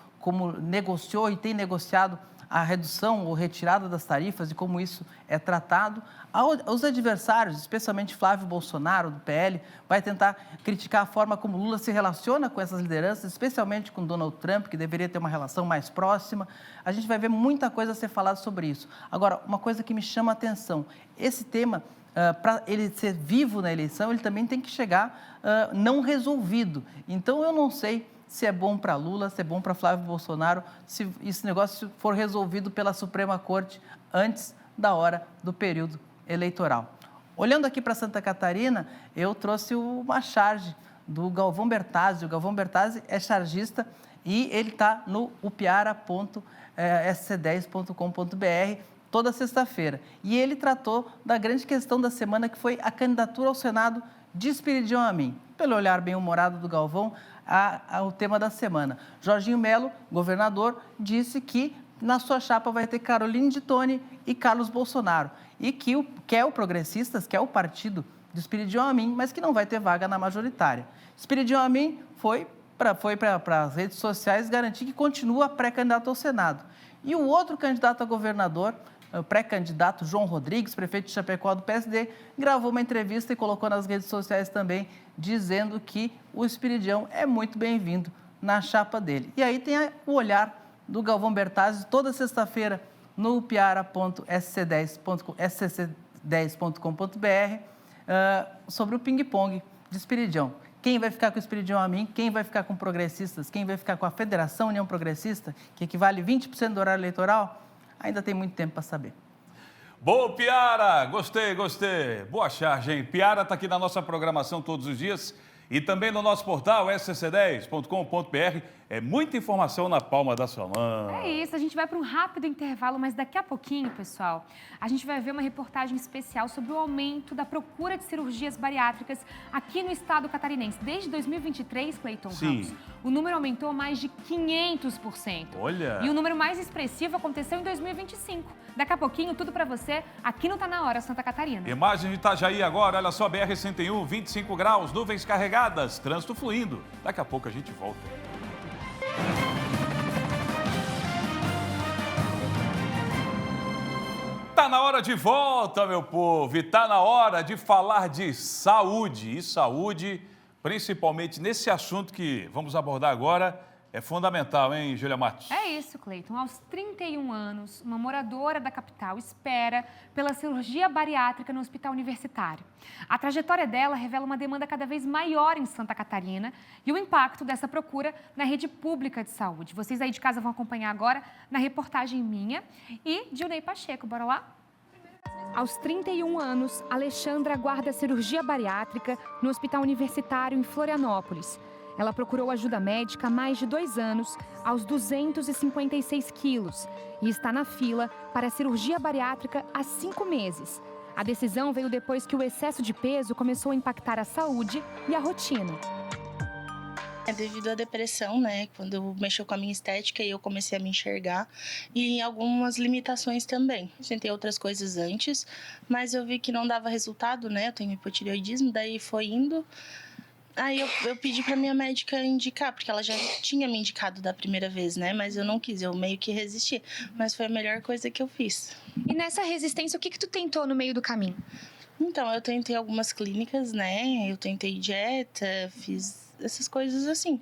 negociou e tem negociado a redução ou retirada das tarifas e como isso é tratado. Os adversários, especialmente Flávio Bolsonaro, do PL, vai tentar criticar a forma como Lula se relaciona com essas lideranças, especialmente com Donald Trump, que deveria ter uma relação mais próxima. A gente vai ver muita coisa a ser falada sobre isso. Agora, uma coisa que me chama a atenção, esse tema, para ele ser vivo na eleição, ele também tem que chegar não resolvido. Então, eu não sei se é bom para Lula, se é bom para Flávio Bolsonaro, se esse negócio for resolvido pela Suprema Corte antes da hora do período eleitoral. Olhando aqui para Santa Catarina, eu trouxe uma charge do Galvão Bertazzi. O Galvão Bertazzi é chargista e ele está no upiara.sc10.com.br toda sexta-feira. E ele tratou da grande questão da semana, que foi a candidatura ao Senado de Espiridião Amin. Pelo olhar bem-humorado do Galvão, ao tema da semana. Jorginho Melo, governador, disse que na sua chapa vai ter Caroline de Toni e Carlos Bolsonaro. E que quer o Progressistas, que é o partido de Espiridião Amin, mas que não vai ter vaga na majoritária. Espiridião Amin foi para as redes sociais garantir que continua pré-candidato ao Senado. E o outro candidato a governador, o pré-candidato João Rodrigues, prefeito de Chapecó do PSD, gravou uma entrevista e colocou nas redes sociais também, dizendo que o Espiridião é muito bem-vindo na chapa dele. E aí tem o olhar do Galvão Bertazzi toda sexta-feira no piara.sc10.com.br sobre o ping-pong de Espiridião. Quem vai ficar com o Espiridião Amin, quem vai ficar com Progressistas, quem vai ficar com a Federação União Progressista, que equivale a 20% do horário eleitoral, ainda tem muito tempo para saber. Boa, Piara! Gostei. Boa charge, hein? Piara está aqui na nossa programação todos os dias e também no nosso portal scc10.com.br. É muita informação na palma da sua mão. É isso, a gente vai para um rápido intervalo, mas daqui a pouquinho, pessoal, a gente vai ver uma reportagem especial sobre o aumento da procura de cirurgias bariátricas aqui no estado catarinense. Desde 2023, Cleiton Ramos, o número aumentou mais de 500%. Olha! E o número mais expressivo aconteceu em 2025. Daqui a pouquinho, tudo para você aqui no Tá Na Hora, Santa Catarina. Imagem de Itajaí agora, olha só, BR-101, 25 graus, nuvens carregadas, trânsito fluindo. Daqui a pouco a gente volta. Tá na hora de volta, meu povo, e tá na hora de falar de saúde. E saúde, principalmente nesse assunto que vamos abordar agora, é fundamental, hein, Júlia Matos? É isso, Cleiton. Aos 31 anos, uma moradora da capital espera pela cirurgia bariátrica no hospital universitário. A trajetória dela revela uma demanda cada vez maior em Santa Catarina e o impacto dessa procura na rede pública de saúde. Vocês aí de casa vão acompanhar agora na reportagem minha e de Ney Pacheco. Bora lá? Aos 31 anos, Alexandra aguarda cirurgia bariátrica no hospital universitário em Florianópolis. Ela procurou ajuda médica há mais de 2 anos, aos 256 quilos, e está na fila para a cirurgia bariátrica há 5 meses. A decisão veio depois que o excesso de peso começou a impactar a saúde e a rotina. É devido à depressão, né? Quando mexeu com a minha estética e eu comecei a me enxergar e algumas limitações também. Tentei outras coisas antes, mas eu vi que não dava resultado, né? Eu tenho hipotireoidismo, daí foi indo. Aí eu pedi pra minha médica indicar, porque ela já tinha me indicado da primeira vez, né? Mas eu não quis, eu meio que resisti. Mas foi a melhor coisa que eu fiz. E nessa resistência, o que tu tentou no meio do caminho? Então, eu tentei algumas clínicas, né? Eu tentei dieta, fiz essas coisas assim,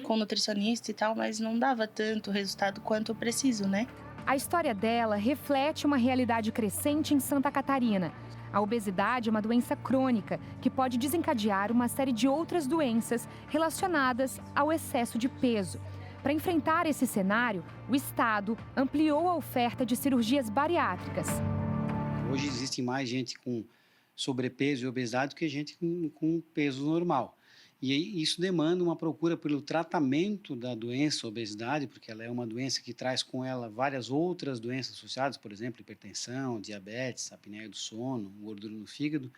com nutricionista e tal, mas não dava tanto resultado quanto eu preciso, né? A história dela reflete uma realidade crescente em Santa Catarina. A obesidade é uma doença crônica que pode desencadear uma série de outras doenças relacionadas ao excesso de peso. Para enfrentar esse cenário, o Estado ampliou a oferta de cirurgias bariátricas. Hoje existe mais gente com sobrepeso e obesidade do que gente com peso normal. E isso demanda uma procura pelo tratamento da doença obesidade, porque ela é uma doença que traz com ela várias outras doenças associadas, por exemplo, hipertensão, diabetes, apneia do sono, gordura no fígado.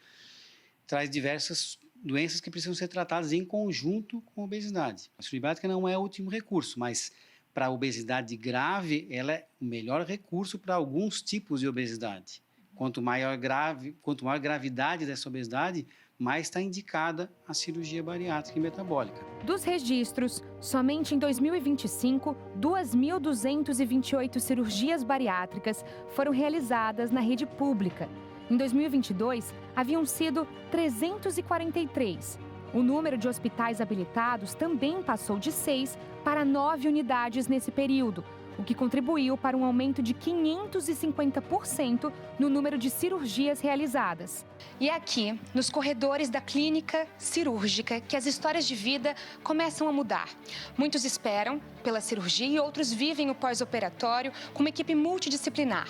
Traz diversas doenças que precisam ser tratadas em conjunto com a obesidade. A cirurgia bariátrica não é o último recurso, mas para a obesidade grave, ela é o melhor recurso para alguns tipos de obesidade. Quanto maior gravidade dessa obesidade, mais está indicada a cirurgia bariátrica e metabólica. Dos registros, somente em 2025, 2.228 cirurgias bariátricas foram realizadas na rede pública. Em 2022, haviam sido 343. O número de hospitais habilitados também passou de 6 para 9 unidades nesse período, o que contribuiu para um aumento de 550% no número de cirurgias realizadas. E é aqui, nos corredores da clínica cirúrgica, que as histórias de vida começam a mudar. Muitos esperam pela cirurgia e outros vivem o pós-operatório com uma equipe multidisciplinar.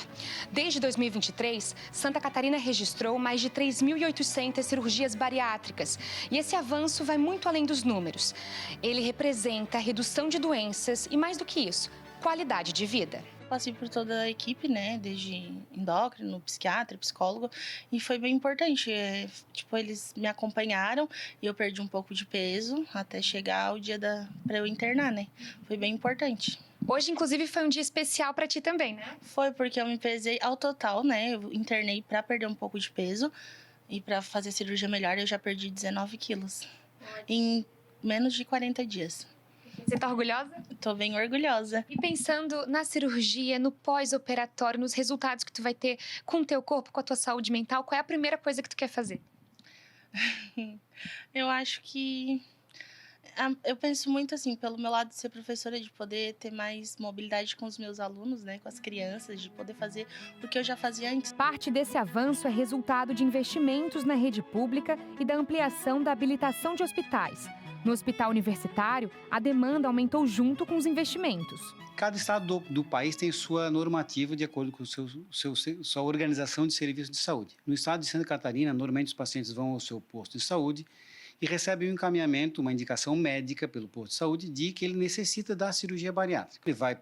Desde 2023, Santa Catarina registrou mais de 3.800 cirurgias bariátricas. E esse avanço vai muito além dos números. Ele representa a redução de doenças e, mais do que isso, qualidade de vida. Passei por toda a equipe, né, desde endócrino, psiquiatra, psicólogo, e foi bem importante. Eles me acompanharam e eu perdi um pouco de peso até chegar o dia para eu internar, né? Foi bem importante. Hoje, inclusive, foi um dia especial para ti também, né? Foi porque eu me pesei ao total, né? Eu internei para perder um pouco de peso e para fazer cirurgia melhor eu já perdi 19 quilos em menos de 40 dias. Você tá orgulhosa? Tô bem orgulhosa. E pensando na cirurgia, no pós-operatório, nos resultados que tu vai ter com o teu corpo, com a tua saúde mental, qual é a primeira coisa que tu quer fazer? Eu acho que... Eu penso muito assim, pelo meu lado de ser professora, de poder ter mais mobilidade com os meus alunos, né, com as crianças, de poder fazer o que eu já fazia antes. Parte desse avanço é resultado de investimentos na rede pública e da ampliação da habilitação de hospitais. No hospital universitário, a demanda aumentou junto com os investimentos. Cada estado do país tem sua normativa de acordo com sua organização de serviços de saúde. No estado de Santa Catarina, normalmente os pacientes vão ao seu posto de saúde e recebe um encaminhamento, uma indicação médica pelo posto de saúde de que ele necessita da cirurgia bariátrica. Ele vai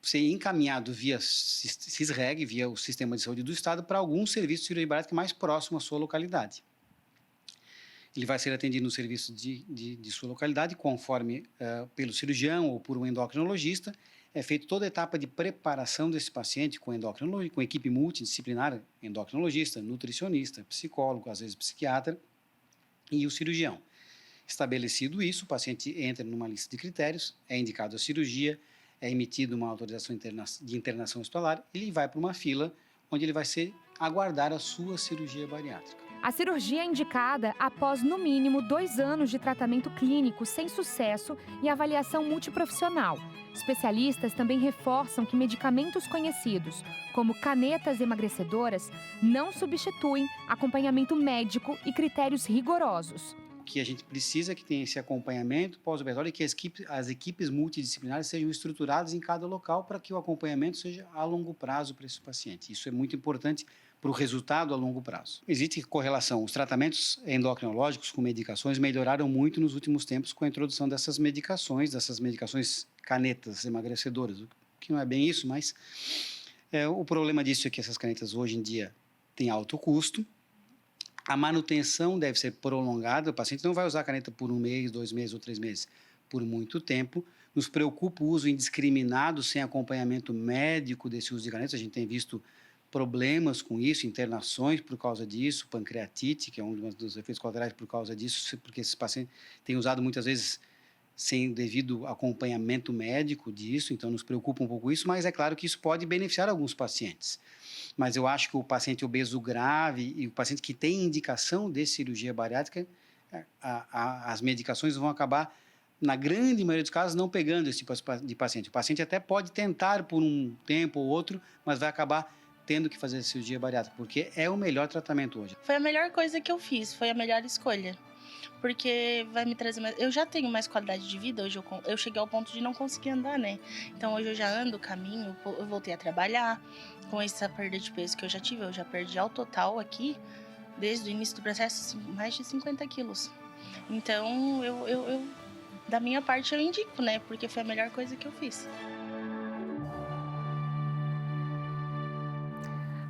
ser encaminhado via SISREG, via o Sistema de Saúde do Estado, para algum serviço de cirurgia bariátrica mais próximo à sua localidade. Ele vai ser atendido no serviço de sua localidade, conforme pelo cirurgião ou por um endocrinologista. É feita toda a etapa de preparação desse paciente com endocrinologia, com equipe multidisciplinar, endocrinologista, nutricionista, psicólogo, às vezes psiquiatra, e o cirurgião. Estabelecido isso, o paciente entra numa lista de critérios, é indicado a cirurgia, é emitida uma autorização de internação hospitalar, ele vai para uma fila onde ele vai aguardar a sua cirurgia bariátrica. A cirurgia é indicada após, no mínimo, 2 anos de tratamento clínico sem sucesso e avaliação multiprofissional. Especialistas também reforçam que medicamentos conhecidos, como canetas emagrecedoras, não substituem acompanhamento médico e critérios rigorosos. Que a gente precisa que tenha esse acompanhamento pós-operatório e que as equipes multidisciplinares sejam estruturadas em cada local para que o acompanhamento seja a longo prazo para esse paciente. Isso é muito importante para o resultado a longo prazo. Existe correlação. Os tratamentos endocrinológicos com medicações melhoraram muito nos últimos tempos com a introdução dessas medicações canetas emagrecedoras, que não é bem isso, mas o problema disso é que essas canetas hoje em dia têm alto custo. A manutenção deve ser prolongada, o paciente não vai usar a caneta por 1 mês, 2 meses ou 3 meses, por muito tempo. Nos preocupa o uso indiscriminado, sem acompanhamento médico desse uso de canetas. A gente tem visto problemas com isso, internações por causa disso, pancreatite, que é um dos efeitos colaterais por causa disso, porque esses pacientes têm usado muitas vezes sem devido acompanhamento médico disso, então nos preocupa um pouco isso, mas é claro que isso pode beneficiar alguns pacientes. Mas eu acho que o paciente obeso grave e o paciente que tem indicação de cirurgia bariátrica, as medicações vão acabar, na grande maioria dos casos, não pegando esse tipo de paciente. O paciente até pode tentar por um tempo ou outro, mas vai acabar tendo que fazer cirurgia bariátrica, porque é o melhor tratamento hoje. Foi a melhor coisa que eu fiz, foi a melhor escolha. Porque vai me trazer mais... Eu já tenho mais qualidade de vida, hoje eu cheguei ao ponto de não conseguir andar, né? Então hoje eu já ando, caminho, eu voltei a trabalhar. Com essa perda de peso que eu já tive, eu já perdi ao total aqui, desde o início do processo, mais de 50 quilos. Então, eu da minha parte eu indico, né? Porque foi a melhor coisa que eu fiz.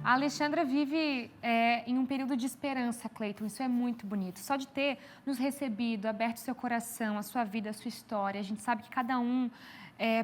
A Alexandra vive em um período de esperança, Cleiton. Isso é muito bonito. Só de ter nos recebido, aberto seu coração, a sua vida, a sua história. A gente sabe que cada um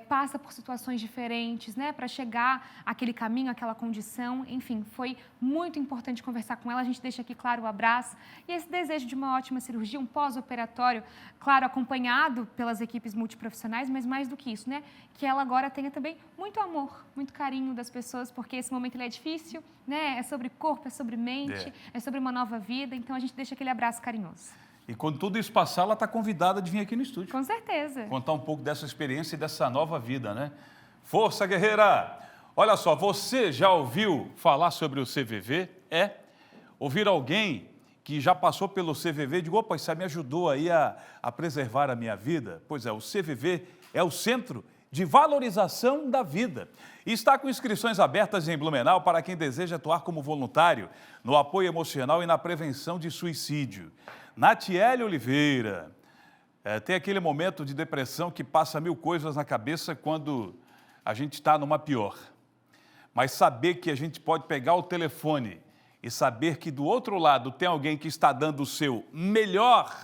passa por situações diferentes, né? Para chegar àquele caminho, àquela condição. Enfim, foi muito importante conversar com ela. A gente deixa aqui, claro, o abraço. E esse desejo de uma ótima cirurgia, um pós-operatório, claro, acompanhado pelas equipes multiprofissionais, mas mais do que isso, né? Que ela agora tenha também muito amor, muito carinho das pessoas, porque esse momento ele é difícil, né? É sobre corpo, é sobre mente, é sobre uma nova vida. Então, a gente deixa aquele abraço carinhoso. E quando tudo isso passar, ela está convidada de vir aqui no estúdio. Com certeza. Contar um pouco dessa experiência e dessa nova vida, né? Força, guerreira! Olha só, você já ouviu falar sobre o CVV? Ouvir alguém que já passou pelo CVV e digo, opa, isso me ajudou aí a preservar a minha vida? Pois é, o CVV é o Centro de Valorização da Vida. E está com inscrições abertas em Blumenau para quem deseja atuar como voluntário no apoio emocional e na prevenção de suicídio. Natiele Oliveira, tem aquele momento de depressão que passa 1000 coisas na cabeça quando a gente está numa pior. Mas saber que a gente pode pegar o telefone e saber que do outro lado tem alguém que está dando o seu melhor,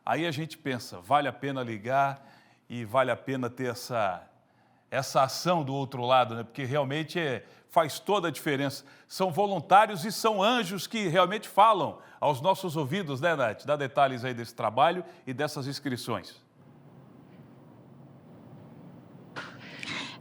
aí a gente pensa, vale a pena ligar e vale a pena ter essa ação do outro lado, né? Porque realmente faz toda a diferença. São voluntários e são anjos que realmente falam aos nossos ouvidos, né, Nath? Dá detalhes aí desse trabalho e dessas inscrições.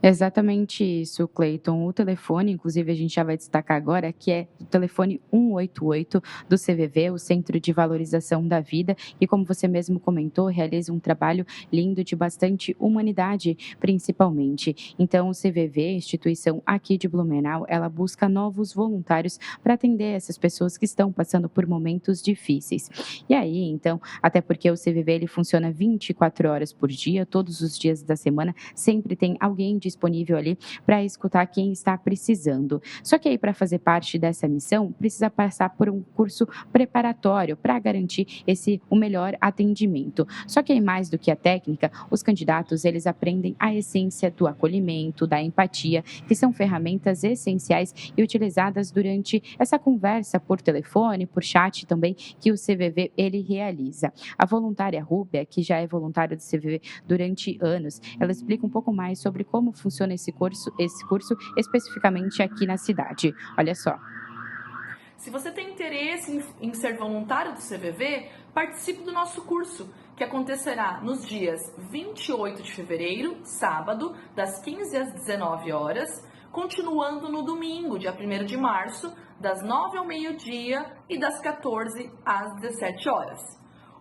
Exatamente isso, Cleiton. O telefone, inclusive, a gente já vai destacar agora, que é o telefone 188 do CVV, o Centro de Valorização da Vida, e como você mesmo comentou, realiza um trabalho lindo de bastante humanidade, principalmente. Então, o CVV, instituição aqui de Blumenau, ela busca novos voluntários para atender essas pessoas que estão passando por momentos difíceis. E aí, então, até porque o CVV ele funciona 24 horas por dia, todos os dias da semana, sempre tem alguém disponível ali para escutar quem está precisando. Só que aí, para fazer parte dessa missão, precisa passar por um curso preparatório para garantir o melhor atendimento. Só que aí, mais do que a técnica, os candidatos, eles aprendem a essência do acolhimento, da empatia, que são ferramentas essenciais e utilizadas durante essa conversa por telefone, por chat também, que o CVV, ele realiza. A voluntária Rúbia, que já é voluntária do CVV durante anos, ela explica um pouco mais sobre como funciona esse curso especificamente aqui na cidade. Olha só. Se você tem interesse em ser voluntário do CVV, participe do nosso curso, que acontecerá nos dias 28 de fevereiro, sábado, das 15 às 19 horas, continuando no domingo, dia 1º de março, das 9 ao meio-dia e das 14 às 17 horas.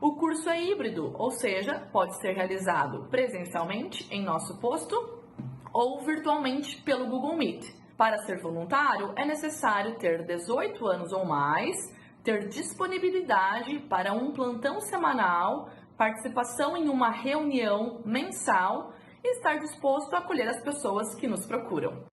O curso é híbrido, ou seja, pode ser realizado presencialmente em nosso posto ou virtualmente pelo Google Meet. Para ser voluntário, é necessário ter 18 anos ou mais, ter disponibilidade para um plantão semanal, participação em uma reunião mensal e estar disposto a acolher as pessoas que nos procuram.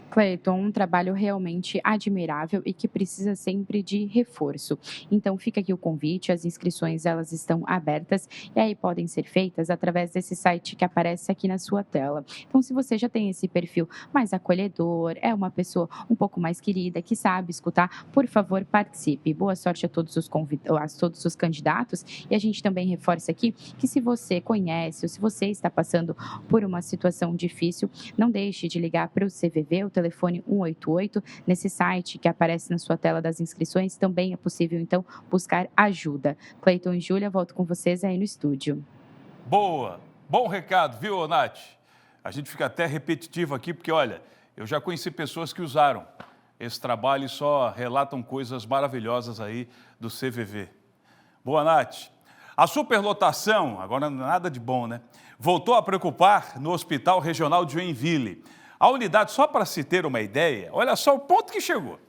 Cleiton, um trabalho realmente admirável e que precisa sempre de reforço. Então, fica aqui o convite, as inscrições elas estão abertas e aí podem ser feitas através desse site que aparece aqui na sua tela. Então, se você já tem esse perfil mais acolhedor, é uma pessoa um pouco mais querida, que sabe escutar, por favor, participe. Boa sorte a todos os candidatos e a gente também reforça aqui que se você conhece ou se você está passando por uma situação difícil, não deixe de ligar para o CVV, o telefone 188, nesse site que aparece na sua tela das inscrições, também é possível, então, buscar ajuda. Cleiton e Júlia, volto com vocês aí no estúdio. Boa! Bom recado, viu, Nath? A gente fica até repetitivo aqui, porque, olha, eu já conheci pessoas que usaram esse trabalho e só relatam coisas maravilhosas aí do CVV. Boa, Nath. A superlotação, agora nada de bom, né? Voltou a preocupar no Hospital Regional de Joinville. A unidade, só para se ter uma ideia, olha só o ponto que chegou.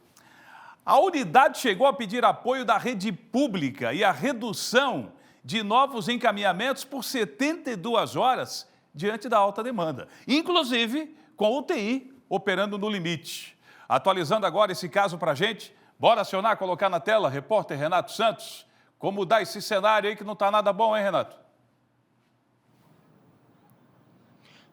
A unidade chegou a pedir apoio da rede pública e a redução de novos encaminhamentos por 72 horas diante da alta demanda, inclusive com UTI operando no limite. Atualizando agora esse caso para a gente, bora acionar, colocar na tela, repórter Renato Santos, como dá esse cenário aí que não está nada bom, hein, Renato?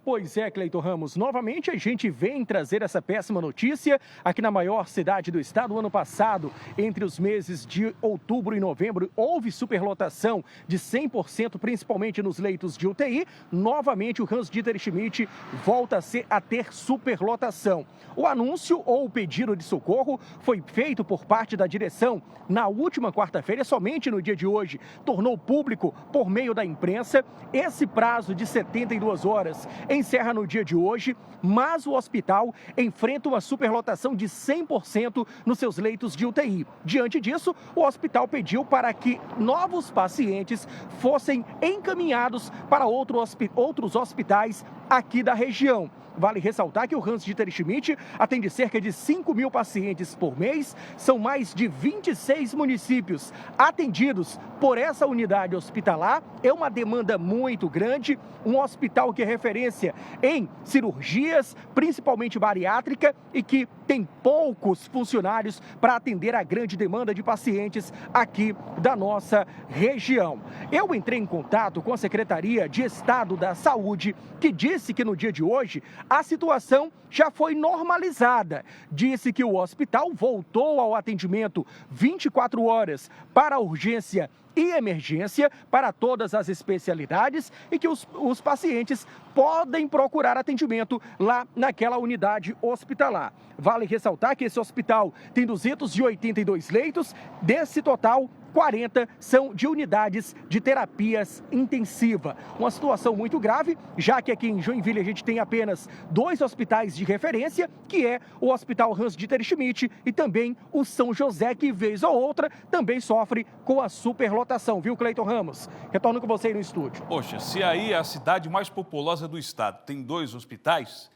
Pois é, Cleiton Ramos, novamente a gente vem trazer essa péssima notícia aqui na maior cidade do estado. Ano passado, entre os meses de outubro e novembro, houve superlotação de 100%, principalmente nos leitos de UTI. Novamente, o Hans-Dieter Schmidt volta a ter superlotação. O anúncio ou o pedido de socorro foi feito por parte da direção na última quarta-feira, somente no dia de hoje, tornou público por meio da imprensa. Esse prazo de 72 horas encerra no dia de hoje, mas o hospital enfrenta uma superlotação de 100% nos seus leitos de UTI. Diante disso, o hospital pediu para que novos pacientes fossem encaminhados para outros hospitais aqui da região. Vale ressaltar que o Hans-Dieter Schmidt atende cerca de 5.000 pacientes por mês. São mais de 26 municípios atendidos por essa unidade hospitalar. É uma demanda muito grande, um hospital que é referência em cirurgias, principalmente bariátrica, e que tem poucos funcionários para atender a grande demanda de pacientes aqui da nossa região. Eu entrei em contato com a Secretaria de Estado da Saúde, que disse que no dia de hoje a situação já foi normalizada. Disse que o hospital voltou ao atendimento 24 horas para a urgência e emergência para todas as especialidades e que os pacientes podem procurar atendimento lá naquela unidade hospitalar. Vale ressaltar que esse hospital tem 282 leitos, desse total, 40 são de unidades de terapias intensiva. Uma situação muito grave, já que aqui em Joinville a gente tem apenas 2 hospitais de referência, que é o Hospital Hans-Dieter Schmidt e também o São José, que vez ou outra também sofre com a superlotação, viu, Cleiton Ramos? Retorno com você aí no estúdio. Poxa, se aí é a cidade mais populosa do estado tem 2 hospitais,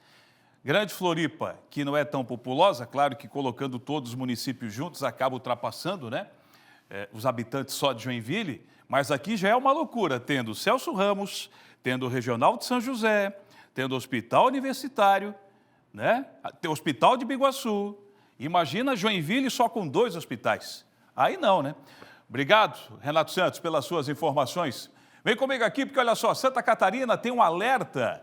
Grande Floripa, que não é tão populosa, claro que colocando todos os municípios juntos acaba ultrapassando, né? Os habitantes só de Joinville, mas aqui já é uma loucura, tendo Celso Ramos, tendo o Regional de São José, tendo hospital universitário, né? Tem hospital de Biguaçu. Imagina Joinville só com 2 hospitais. Aí não, né? Obrigado, Renato Santos, pelas suas informações. Vem comigo aqui, porque olha só, Santa Catarina tem um alerta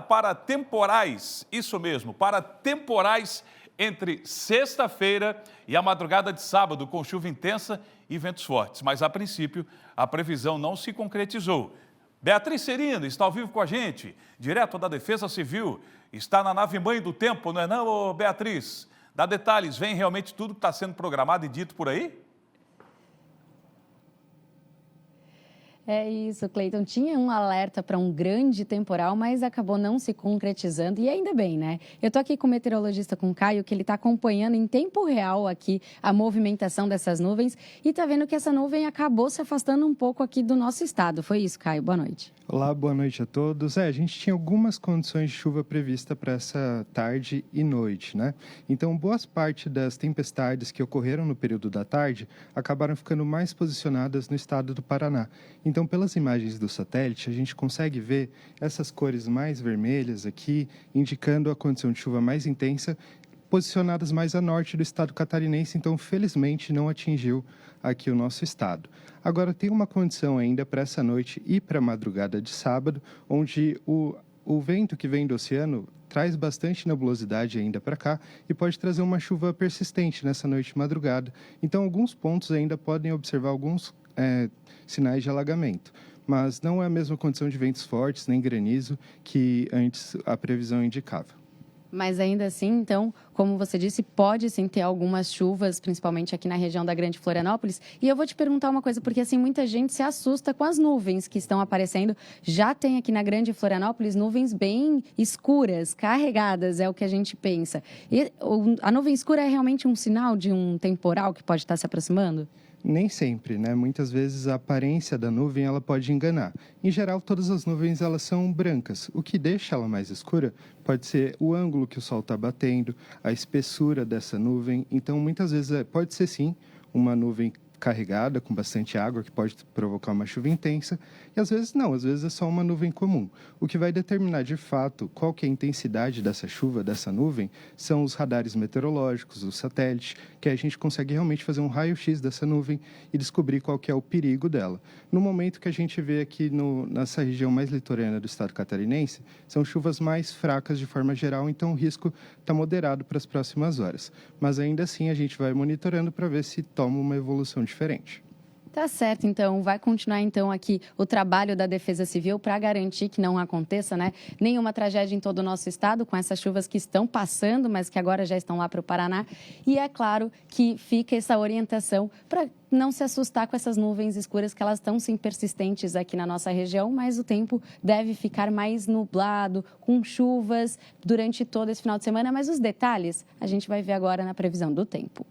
para temporais, isso mesmo, para temporais entre sexta-feira e a madrugada de sábado, com chuva intensa e ventos fortes. Mas, a princípio, a previsão não se concretizou. Beatriz Serino está ao vivo com a gente, direto da Defesa Civil, está na nave-mãe do tempo, não é não, ô Beatriz? Dá detalhes, vem realmente tudo que está sendo programado e dito por aí? É isso, Cleiton. Tinha um alerta para um grande temporal, mas acabou não se concretizando e ainda bem, né? Eu tô aqui com o meteorologista, com o Caio, que ele está acompanhando em tempo real aqui a movimentação dessas nuvens e tá vendo que essa nuvem acabou se afastando um pouco aqui do nosso estado. Foi isso, Caio? Boa noite. Olá, boa noite a todos. A gente tinha algumas condições de chuva prevista para essa tarde e noite, né? Então, boas parte das tempestades que ocorreram no período da tarde acabaram ficando mais posicionadas no estado do Paraná. Então, pelas imagens do satélite, a gente consegue ver essas cores mais vermelhas aqui, indicando a condição de chuva mais intensa, posicionadas mais a norte do estado catarinense, então, felizmente, não atingiu aqui o nosso estado. Agora, tem uma condição ainda para essa noite e para a madrugada de sábado, onde o vento que vem do oceano traz bastante nebulosidade ainda para cá e pode trazer uma chuva persistente nessa noite e madrugada. Então, alguns pontos ainda podem observar alguns sinais de alagamento, mas não é a mesma condição de ventos fortes nem granizo que antes a previsão indicava. Mas ainda assim, então, como você disse, pode sim ter algumas chuvas, principalmente aqui na região da Grande Florianópolis. E eu vou te perguntar uma coisa, porque assim, muita gente se assusta com as nuvens que estão aparecendo. Já tem aqui na Grande Florianópolis nuvens bem escuras, carregadas, é o que a gente pensa. E a nuvem escura é realmente um sinal de um temporal que pode estar se aproximando? Nem sempre, né? Muitas vezes a aparência da nuvem ela pode enganar. Em geral, todas as nuvens elas são brancas. O que deixa ela mais escura pode ser o ângulo que o sol está batendo, a espessura dessa nuvem. Então, muitas vezes pode ser sim uma nuvem carregada, com bastante água, que pode provocar uma chuva intensa, e às vezes não, às vezes é só uma nuvem comum. O que vai determinar de fato qual que é a intensidade dessa chuva, dessa nuvem, são os radares meteorológicos, os satélites, que a gente consegue realmente fazer um raio-x dessa nuvem e descobrir qual que é o perigo dela. No momento que a gente vê aqui nessa região mais litorânea do estado catarinense, são chuvas mais fracas de forma geral, então o risco está moderado para as próximas horas. Mas ainda assim a gente vai monitorando para ver se toma uma evolução diferente. Tá certo, então. Vai continuar, então, aqui o trabalho da Defesa Civil para garantir que não aconteça, né, nenhuma tragédia em todo o nosso estado, com essas chuvas que estão passando, mas que agora já estão lá para o Paraná. E é claro que fica essa orientação para não se assustar com essas nuvens escuras, que elas estão, sim, persistentes aqui na nossa região, mas o tempo deve ficar mais nublado, com chuvas durante todo esse final de semana. Mas os detalhes a gente vai ver agora na previsão do tempo.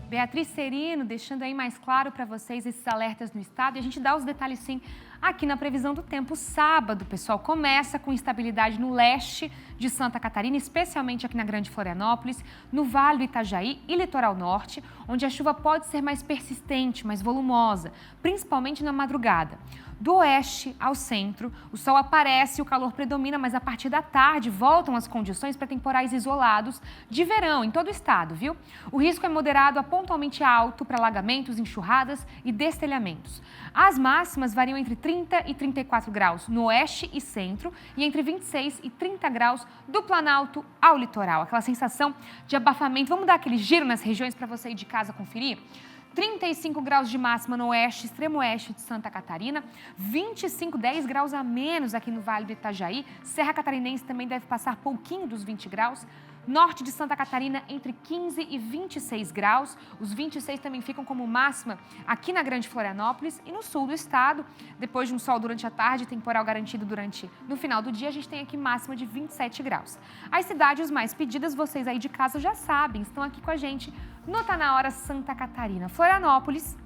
Beatriz Serino, deixando aí mais claro para vocês esses alertas no estado. E a gente dá os detalhes, sim, aqui na previsão do tempo. Sábado, pessoal, começa com instabilidade no leste de Santa Catarina, especialmente aqui na Grande Florianópolis, no Vale do Itajaí e Litoral Norte, onde a chuva pode ser mais persistente, mais volumosa, principalmente na madrugada. Do oeste ao centro, o sol aparece e o calor predomina, mas a partir da tarde voltam as condições para temporais isolados de verão em todo o estado, viu? O risco é moderado a pontualmente alto para alagamentos, enxurradas e destelhamentos. As máximas variam entre 30 e 34 graus no oeste e centro e entre 26 e 30 graus do Planalto ao litoral. Aquela sensação de abafamento. Vamos dar aquele giro nas regiões para você ir de casa conferir? 35 graus de máxima no oeste, extremo oeste de Santa Catarina, 10 graus a menos aqui no Vale do Itajaí, Serra Catarinense também deve passar pouquinho dos 20 graus, norte de Santa Catarina entre 15 e 26 graus, os 26 também ficam como máxima aqui na Grande Florianópolis e no sul do estado, depois de um sol durante a tarde, temporal garantido no final do dia, a gente tem aqui máxima de 27 graus. As cidades mais pedidas, vocês aí de casa já sabem, estão aqui com a gente no Tá Na Hora Santa Catarina. Florianópolis,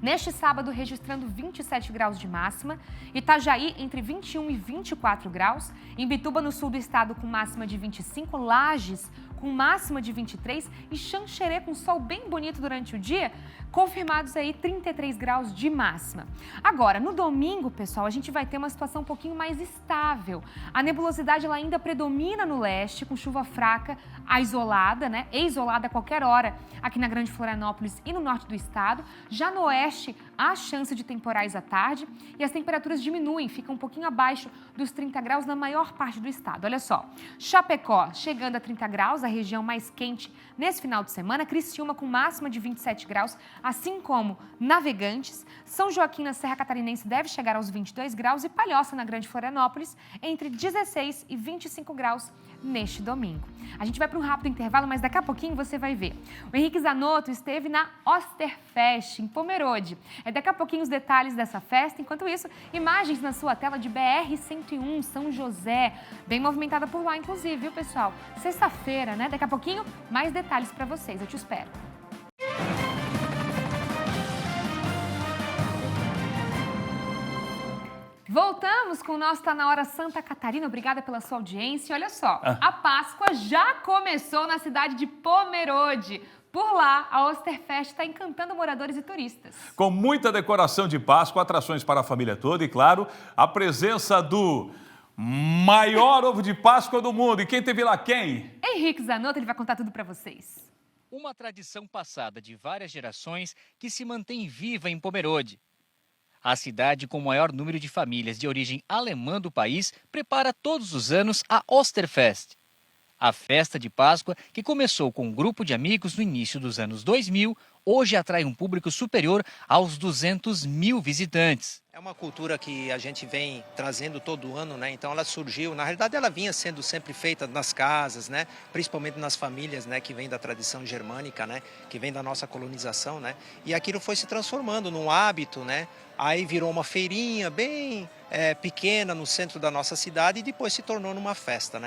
neste sábado, registrando 27 graus de máxima. Itajaí, entre 21 e 24 graus. Imbituba, no sul do estado, com máxima de 25. Lages, com máxima de 23 e Xanxerê com sol bem bonito durante o dia, confirmados aí 33 graus de máxima. Agora, no domingo, pessoal, a gente vai ter uma situação um pouquinho mais estável. A nebulosidade ela ainda predomina no leste, com chuva fraca, isolada, né? Isolada a qualquer hora aqui na Grande Florianópolis e no norte do estado. Já no oeste, há chance de temporais à tarde e as temperaturas diminuem, ficam um pouquinho abaixo dos 30 graus na maior parte do estado. Olha só, Chapecó chegando a 30 graus, a região mais quente nesse final de semana, Criciúma com máxima de 27 graus, assim como Navegantes, São Joaquim na Serra Catarinense deve chegar aos 22 graus e Palhoça na Grande Florianópolis entre 16 e 25 graus neste domingo. A gente vai para um rápido intervalo, mas daqui a pouquinho você vai ver. O Henrique Zanotto esteve na Osterfest, em Pomerode. Daqui a pouquinho os detalhes dessa festa. Enquanto isso, imagens na sua tela de BR-101, São José. Bem movimentada por lá, inclusive, viu, pessoal? Sexta-feira, né? Daqui a pouquinho, mais detalhes para vocês. Eu te espero. Voltamos com o nosso Tá Na Hora Santa Catarina. Obrigada pela sua audiência. Olha só, a Páscoa já começou na cidade de Pomerode. Por lá, a Osterfest está encantando moradores e turistas. Com muita decoração de Páscoa, atrações para a família toda e, claro, a presença do maior ovo de Páscoa do mundo. E quem teve lá quem? Henrique Zanotto, ele vai contar tudo para vocês. Uma tradição passada de várias gerações que se mantém viva em Pomerode. A cidade com o maior número de famílias de origem alemã do país prepara todos os anos a Osterfest. A festa de Páscoa, que começou com um grupo de amigos no início dos anos 2000, hoje atrai um público superior aos 200 mil visitantes. É uma cultura que a gente vem trazendo todo ano, né? Então ela surgiu, na realidade ela vinha sendo sempre feita nas casas, né? Principalmente nas famílias, né? Que vem da tradição germânica, né? Que vem da nossa colonização, né? E aquilo foi se transformando num hábito, né? Aí virou uma feirinha bem pequena no centro da nossa cidade e depois se tornou numa festa, né?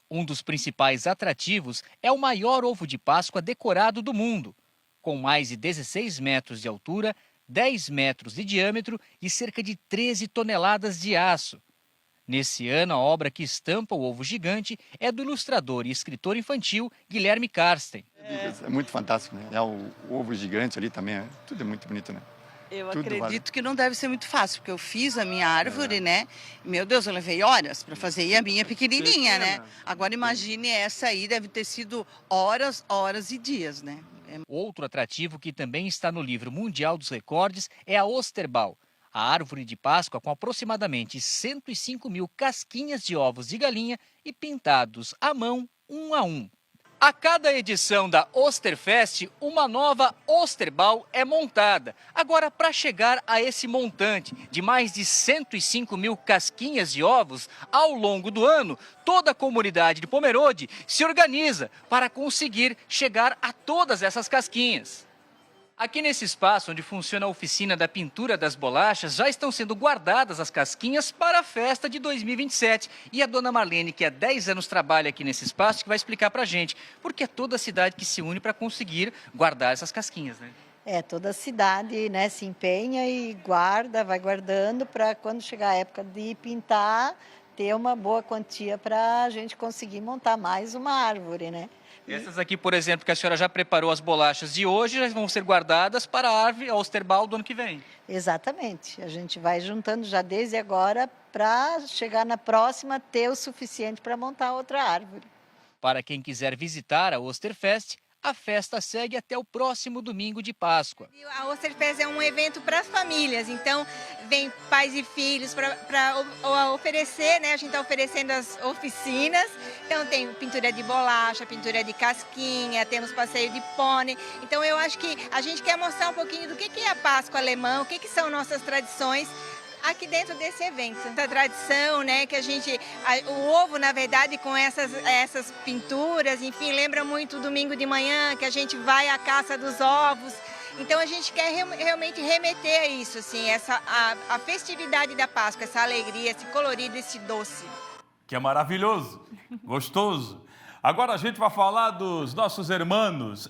Um dos principais atrativos é o maior ovo de Páscoa decorado do mundo, com mais de 16 metros de altura, 10 metros de diâmetro e cerca de 13 toneladas de aço. Nesse ano, a obra que estampa o ovo gigante é do ilustrador e escritor infantil Guilherme Karsten. É muito fantástico, né? É o ovo gigante ali também, tudo é muito bonito, né? Eu acredito que não deve ser muito fácil, porque eu fiz a minha árvore, né? Meu Deus, eu levei horas para fazer, e a minha pequenininha, né? Agora imagine essa aí, deve ter sido horas, horas e dias, né? Outro atrativo que também está no livro Mundial dos Recordes é a Osterbal, a árvore de Páscoa com aproximadamente 105 mil casquinhas de ovos de galinha e pintados à mão, um a um. A cada edição da Osterfest, uma nova Osterbal é montada. Agora, para chegar a esse montante de mais de 105 mil casquinhas de ovos, ao longo do ano, toda a comunidade de Pomerode se organiza para conseguir chegar a todas essas casquinhas. Aqui nesse espaço onde funciona a oficina da pintura das bolachas, já estão sendo guardadas as casquinhas para a festa de 2027. E a dona Marlene, que há 10 anos trabalha aqui nesse espaço, que vai explicar para a gente, porque é toda a cidade que se une para conseguir guardar essas casquinhas, né? Toda a cidade, né, se empenha e guarda, vai guardando para quando chegar a época de pintar, ter uma boa quantia para a gente conseguir montar mais uma árvore, né? Essas aqui, por exemplo, que a senhora já preparou as bolachas de hoje, já vão ser guardadas para a árvore, a Osterbal do ano que vem. Exatamente. A gente vai juntando já desde agora para chegar na próxima ter o suficiente para montar outra árvore. Para quem quiser visitar a Osterfest, a festa segue até o próximo domingo de Páscoa. A Osterfest é um evento para as famílias, então vem pais e filhos para oferecer, né? A gente está oferecendo as oficinas, então tem pintura de bolacha, pintura de casquinha, temos passeio de pônei. Então eu acho que a gente quer mostrar um pouquinho do que é a Páscoa alemã, o que são nossas tradições aqui dentro desse evento. A tradição, né, que o ovo, na verdade, com essas pinturas, enfim, lembra muito o domingo de manhã, que a gente vai à caça dos ovos. Então a gente quer realmente remeter a isso, assim, a festividade da Páscoa, essa alegria, esse colorido, esse doce. Que é maravilhoso, gostoso. Agora a gente vai falar dos nossos hermanos.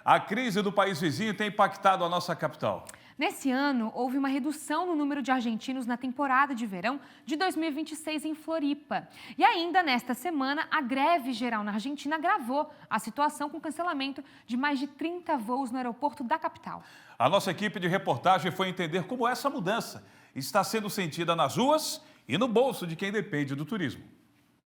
A crise do país vizinho tem impactado a nossa capital. Nesse ano, houve uma redução no número de argentinos na temporada de verão de 2026 em Floripa. E ainda nesta semana, a greve geral na Argentina agravou a situação com o cancelamento de mais de 30 voos no aeroporto da capital. A nossa equipe de reportagem foi entender como essa mudança está sendo sentida nas ruas e no bolso de quem depende do turismo.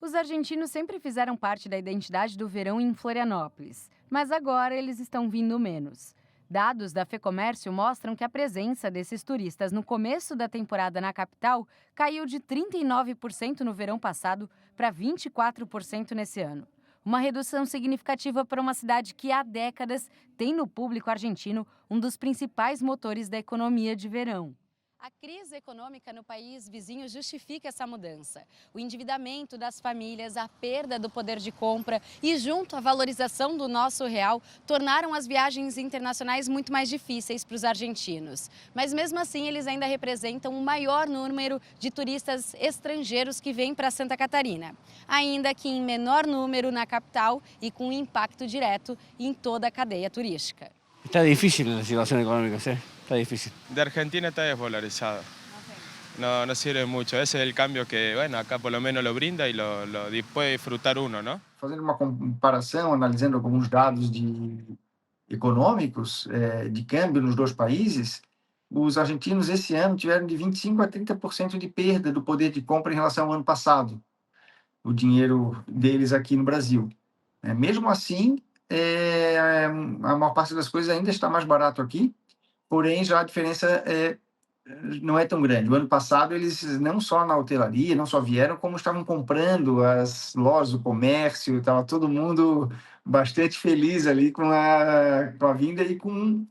Os argentinos sempre fizeram parte da identidade do verão em Florianópolis, mas agora eles estão vindo menos. Dados da FEComércio mostram que a presença desses turistas no começo da temporada na capital caiu de 39% no verão passado para 24% nesse ano. Uma redução significativa para uma cidade que há décadas tem no público argentino um dos principais motores da economia de verão. A crise econômica no país vizinho justifica essa mudança. O endividamento das famílias, a perda do poder de compra e, junto à valorização do nosso real, tornaram as viagens internacionais muito mais difíceis para os argentinos. Mas, mesmo assim, eles ainda representam o maior número de turistas estrangeiros que vêm para Santa Catarina. Ainda que em menor número na capital e com impacto direto em toda a cadeia turística. Está difícil la situación económica, ¿sí? Está difícil. De Argentina está desvalorizado. No sirve mucho. Ese es el cambio que, bueno, acá por lo menos lo brinda y lo puede disfrutar uno, ¿no? Fazendo uma comparação, analisando alguns dados econômicos de câmbio nos dois países, os argentinos esse ano tiveram de 25% a 30% de perda do poder de compra em relação ao ano passado, o dinheiro deles aqui no Brasil. Mesmo assim, a maior parte das coisas ainda está mais barato aqui, porém já a diferença não é tão grande. O ano passado eles não só na hotelaria, não só vieram, como estavam comprando as lojas, o comércio, estava todo mundo bastante feliz ali com a vinda e com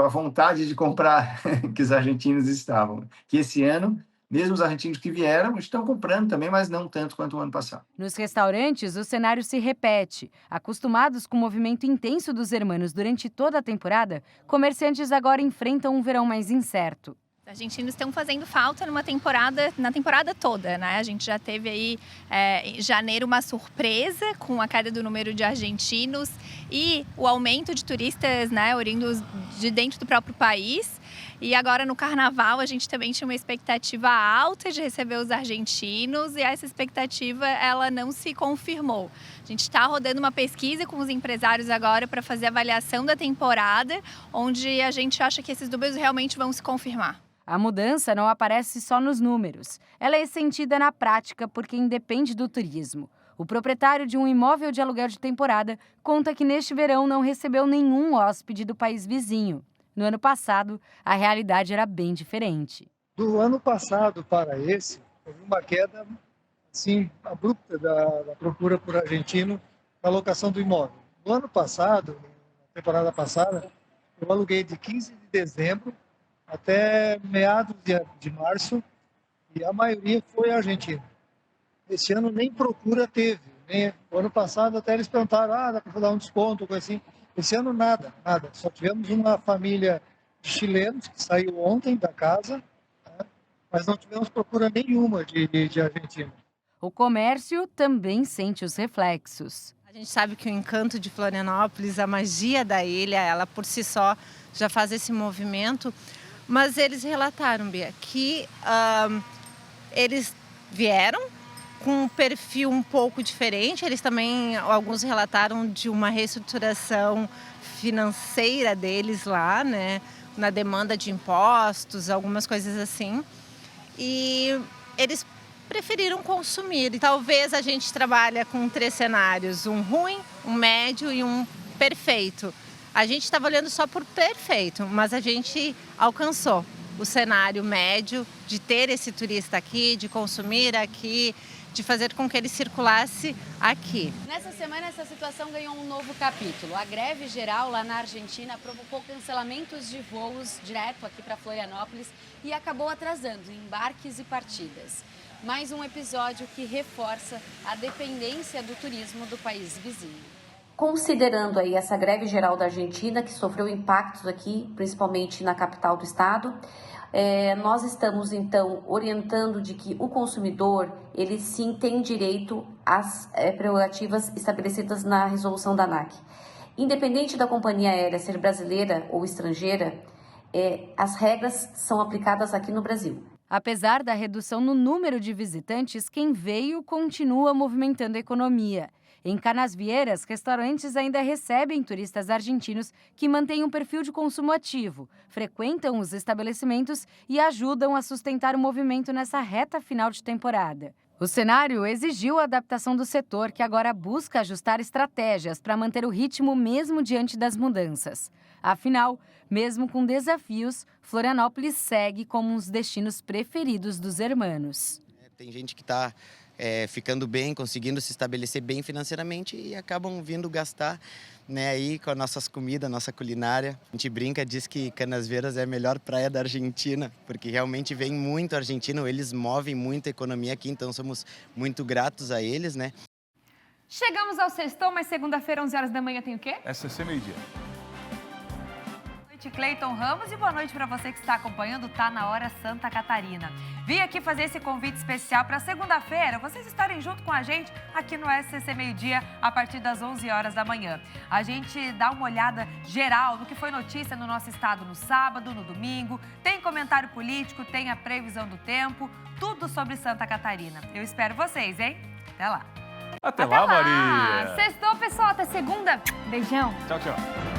a vontade de comprar que os argentinos estavam. Que esse ano, mesmo os argentinos que vieram, estão comprando também, mas não tanto quanto o ano passado. Nos restaurantes, o cenário se repete. Acostumados com o movimento intenso dos hermanos durante toda a temporada, comerciantes agora enfrentam um verão mais incerto. Os argentinos estão fazendo falta na temporada toda, né? A gente já teve aí em janeiro uma surpresa com a queda do número de argentinos e o aumento de turistas, né, oriundos de dentro do próprio país. E agora no Carnaval a gente também tinha uma expectativa alta de receber os argentinos e essa expectativa ela não se confirmou. A gente está rodando uma pesquisa com os empresários agora para fazer a avaliação da temporada, onde a gente acha que esses números realmente vão se confirmar. A mudança não aparece só nos números. Ela é sentida na prática por quem depende do turismo. O proprietário de um imóvel de aluguel de temporada conta que neste verão não recebeu nenhum hóspede do país vizinho. No ano passado, a realidade era bem diferente. Do ano passado para esse, houve uma queda assim, abrupta da procura por argentino na locação do imóvel. No ano passado, na temporada passada, eu aluguei de 15 de dezembro até meados de março e a maioria foi argentina. Esse ano nem procura teve. O ano passado até eles perguntaram, dá para dar um desconto, coisa assim. Esse ano nada. Só tivemos uma família de chilenos que saiu ontem da casa, né? Mas não tivemos procura nenhuma de argentino. O comércio também sente os reflexos. A gente sabe que o encanto de Florianópolis, a magia da ilha, ela por si só já faz esse movimento. Mas eles relataram, Bia, que eles vieram com um perfil um pouco diferente. Eles também, alguns relataram de uma reestruturação financeira deles lá, né? Na demanda de impostos, algumas coisas assim. E eles preferiram consumir. E talvez a gente trabalhe com 3 cenários, um ruim, um médio e um perfeito. A gente estava olhando só por perfeito, mas a gente alcançou o cenário médio de ter esse turista aqui, de consumir aqui, de fazer com que ele circulasse aqui. Nessa semana, essa situação ganhou um novo capítulo. A greve geral lá na Argentina provocou cancelamentos de voos direto aqui para Florianópolis e acabou atrasando embarques e partidas. Mais um episódio que reforça a dependência do turismo do país vizinho. Considerando aí essa greve geral da Argentina, que sofreu impactos aqui, principalmente na capital do estado, nós estamos, então, orientando de que o consumidor, ele sim tem direito às prerrogativas estabelecidas na resolução da ANAC. Independente da companhia aérea ser brasileira ou estrangeira, as regras são aplicadas aqui no Brasil. Apesar da redução no número de visitantes, quem veio continua movimentando a economia. Em Canasvieiras, restaurantes ainda recebem turistas argentinos que mantêm um perfil de consumo ativo, frequentam os estabelecimentos e ajudam a sustentar o movimento nessa reta final de temporada. O cenário exigiu a adaptação do setor, que agora busca ajustar estratégias para manter o ritmo mesmo diante das mudanças. Afinal, mesmo com desafios, Florianópolis segue como um dos destinos preferidos dos hermanos. Tem gente que está ficando bem, conseguindo se estabelecer bem financeiramente e acabam vindo gastar, né, aí com as nossas comidas, nossa culinária. A gente brinca, diz que Canasvieiras é a melhor praia da Argentina, porque realmente vem muito argentino, eles movem muito a economia aqui, então somos muito gratos a eles, né? Chegamos ao sextou, mas segunda-feira, 11 horas da manhã, tem o quê? SCC Meio-Dia. Boa noite, Cleiton Ramos, e boa noite para você que está acompanhando Tá na Hora Santa Catarina. Vim aqui fazer esse convite especial para segunda-feira, vocês estarem junto com a gente aqui no SCC Meio-Dia a partir das 11 horas da manhã. A gente dá uma olhada geral no que foi notícia no nosso estado no sábado, no domingo, tem comentário político, tem a previsão do tempo, tudo sobre Santa Catarina. Eu espero vocês, hein? Até lá. Até lá, Maria. Sextou, pessoal, até segunda. Beijão. Tchau, tchau.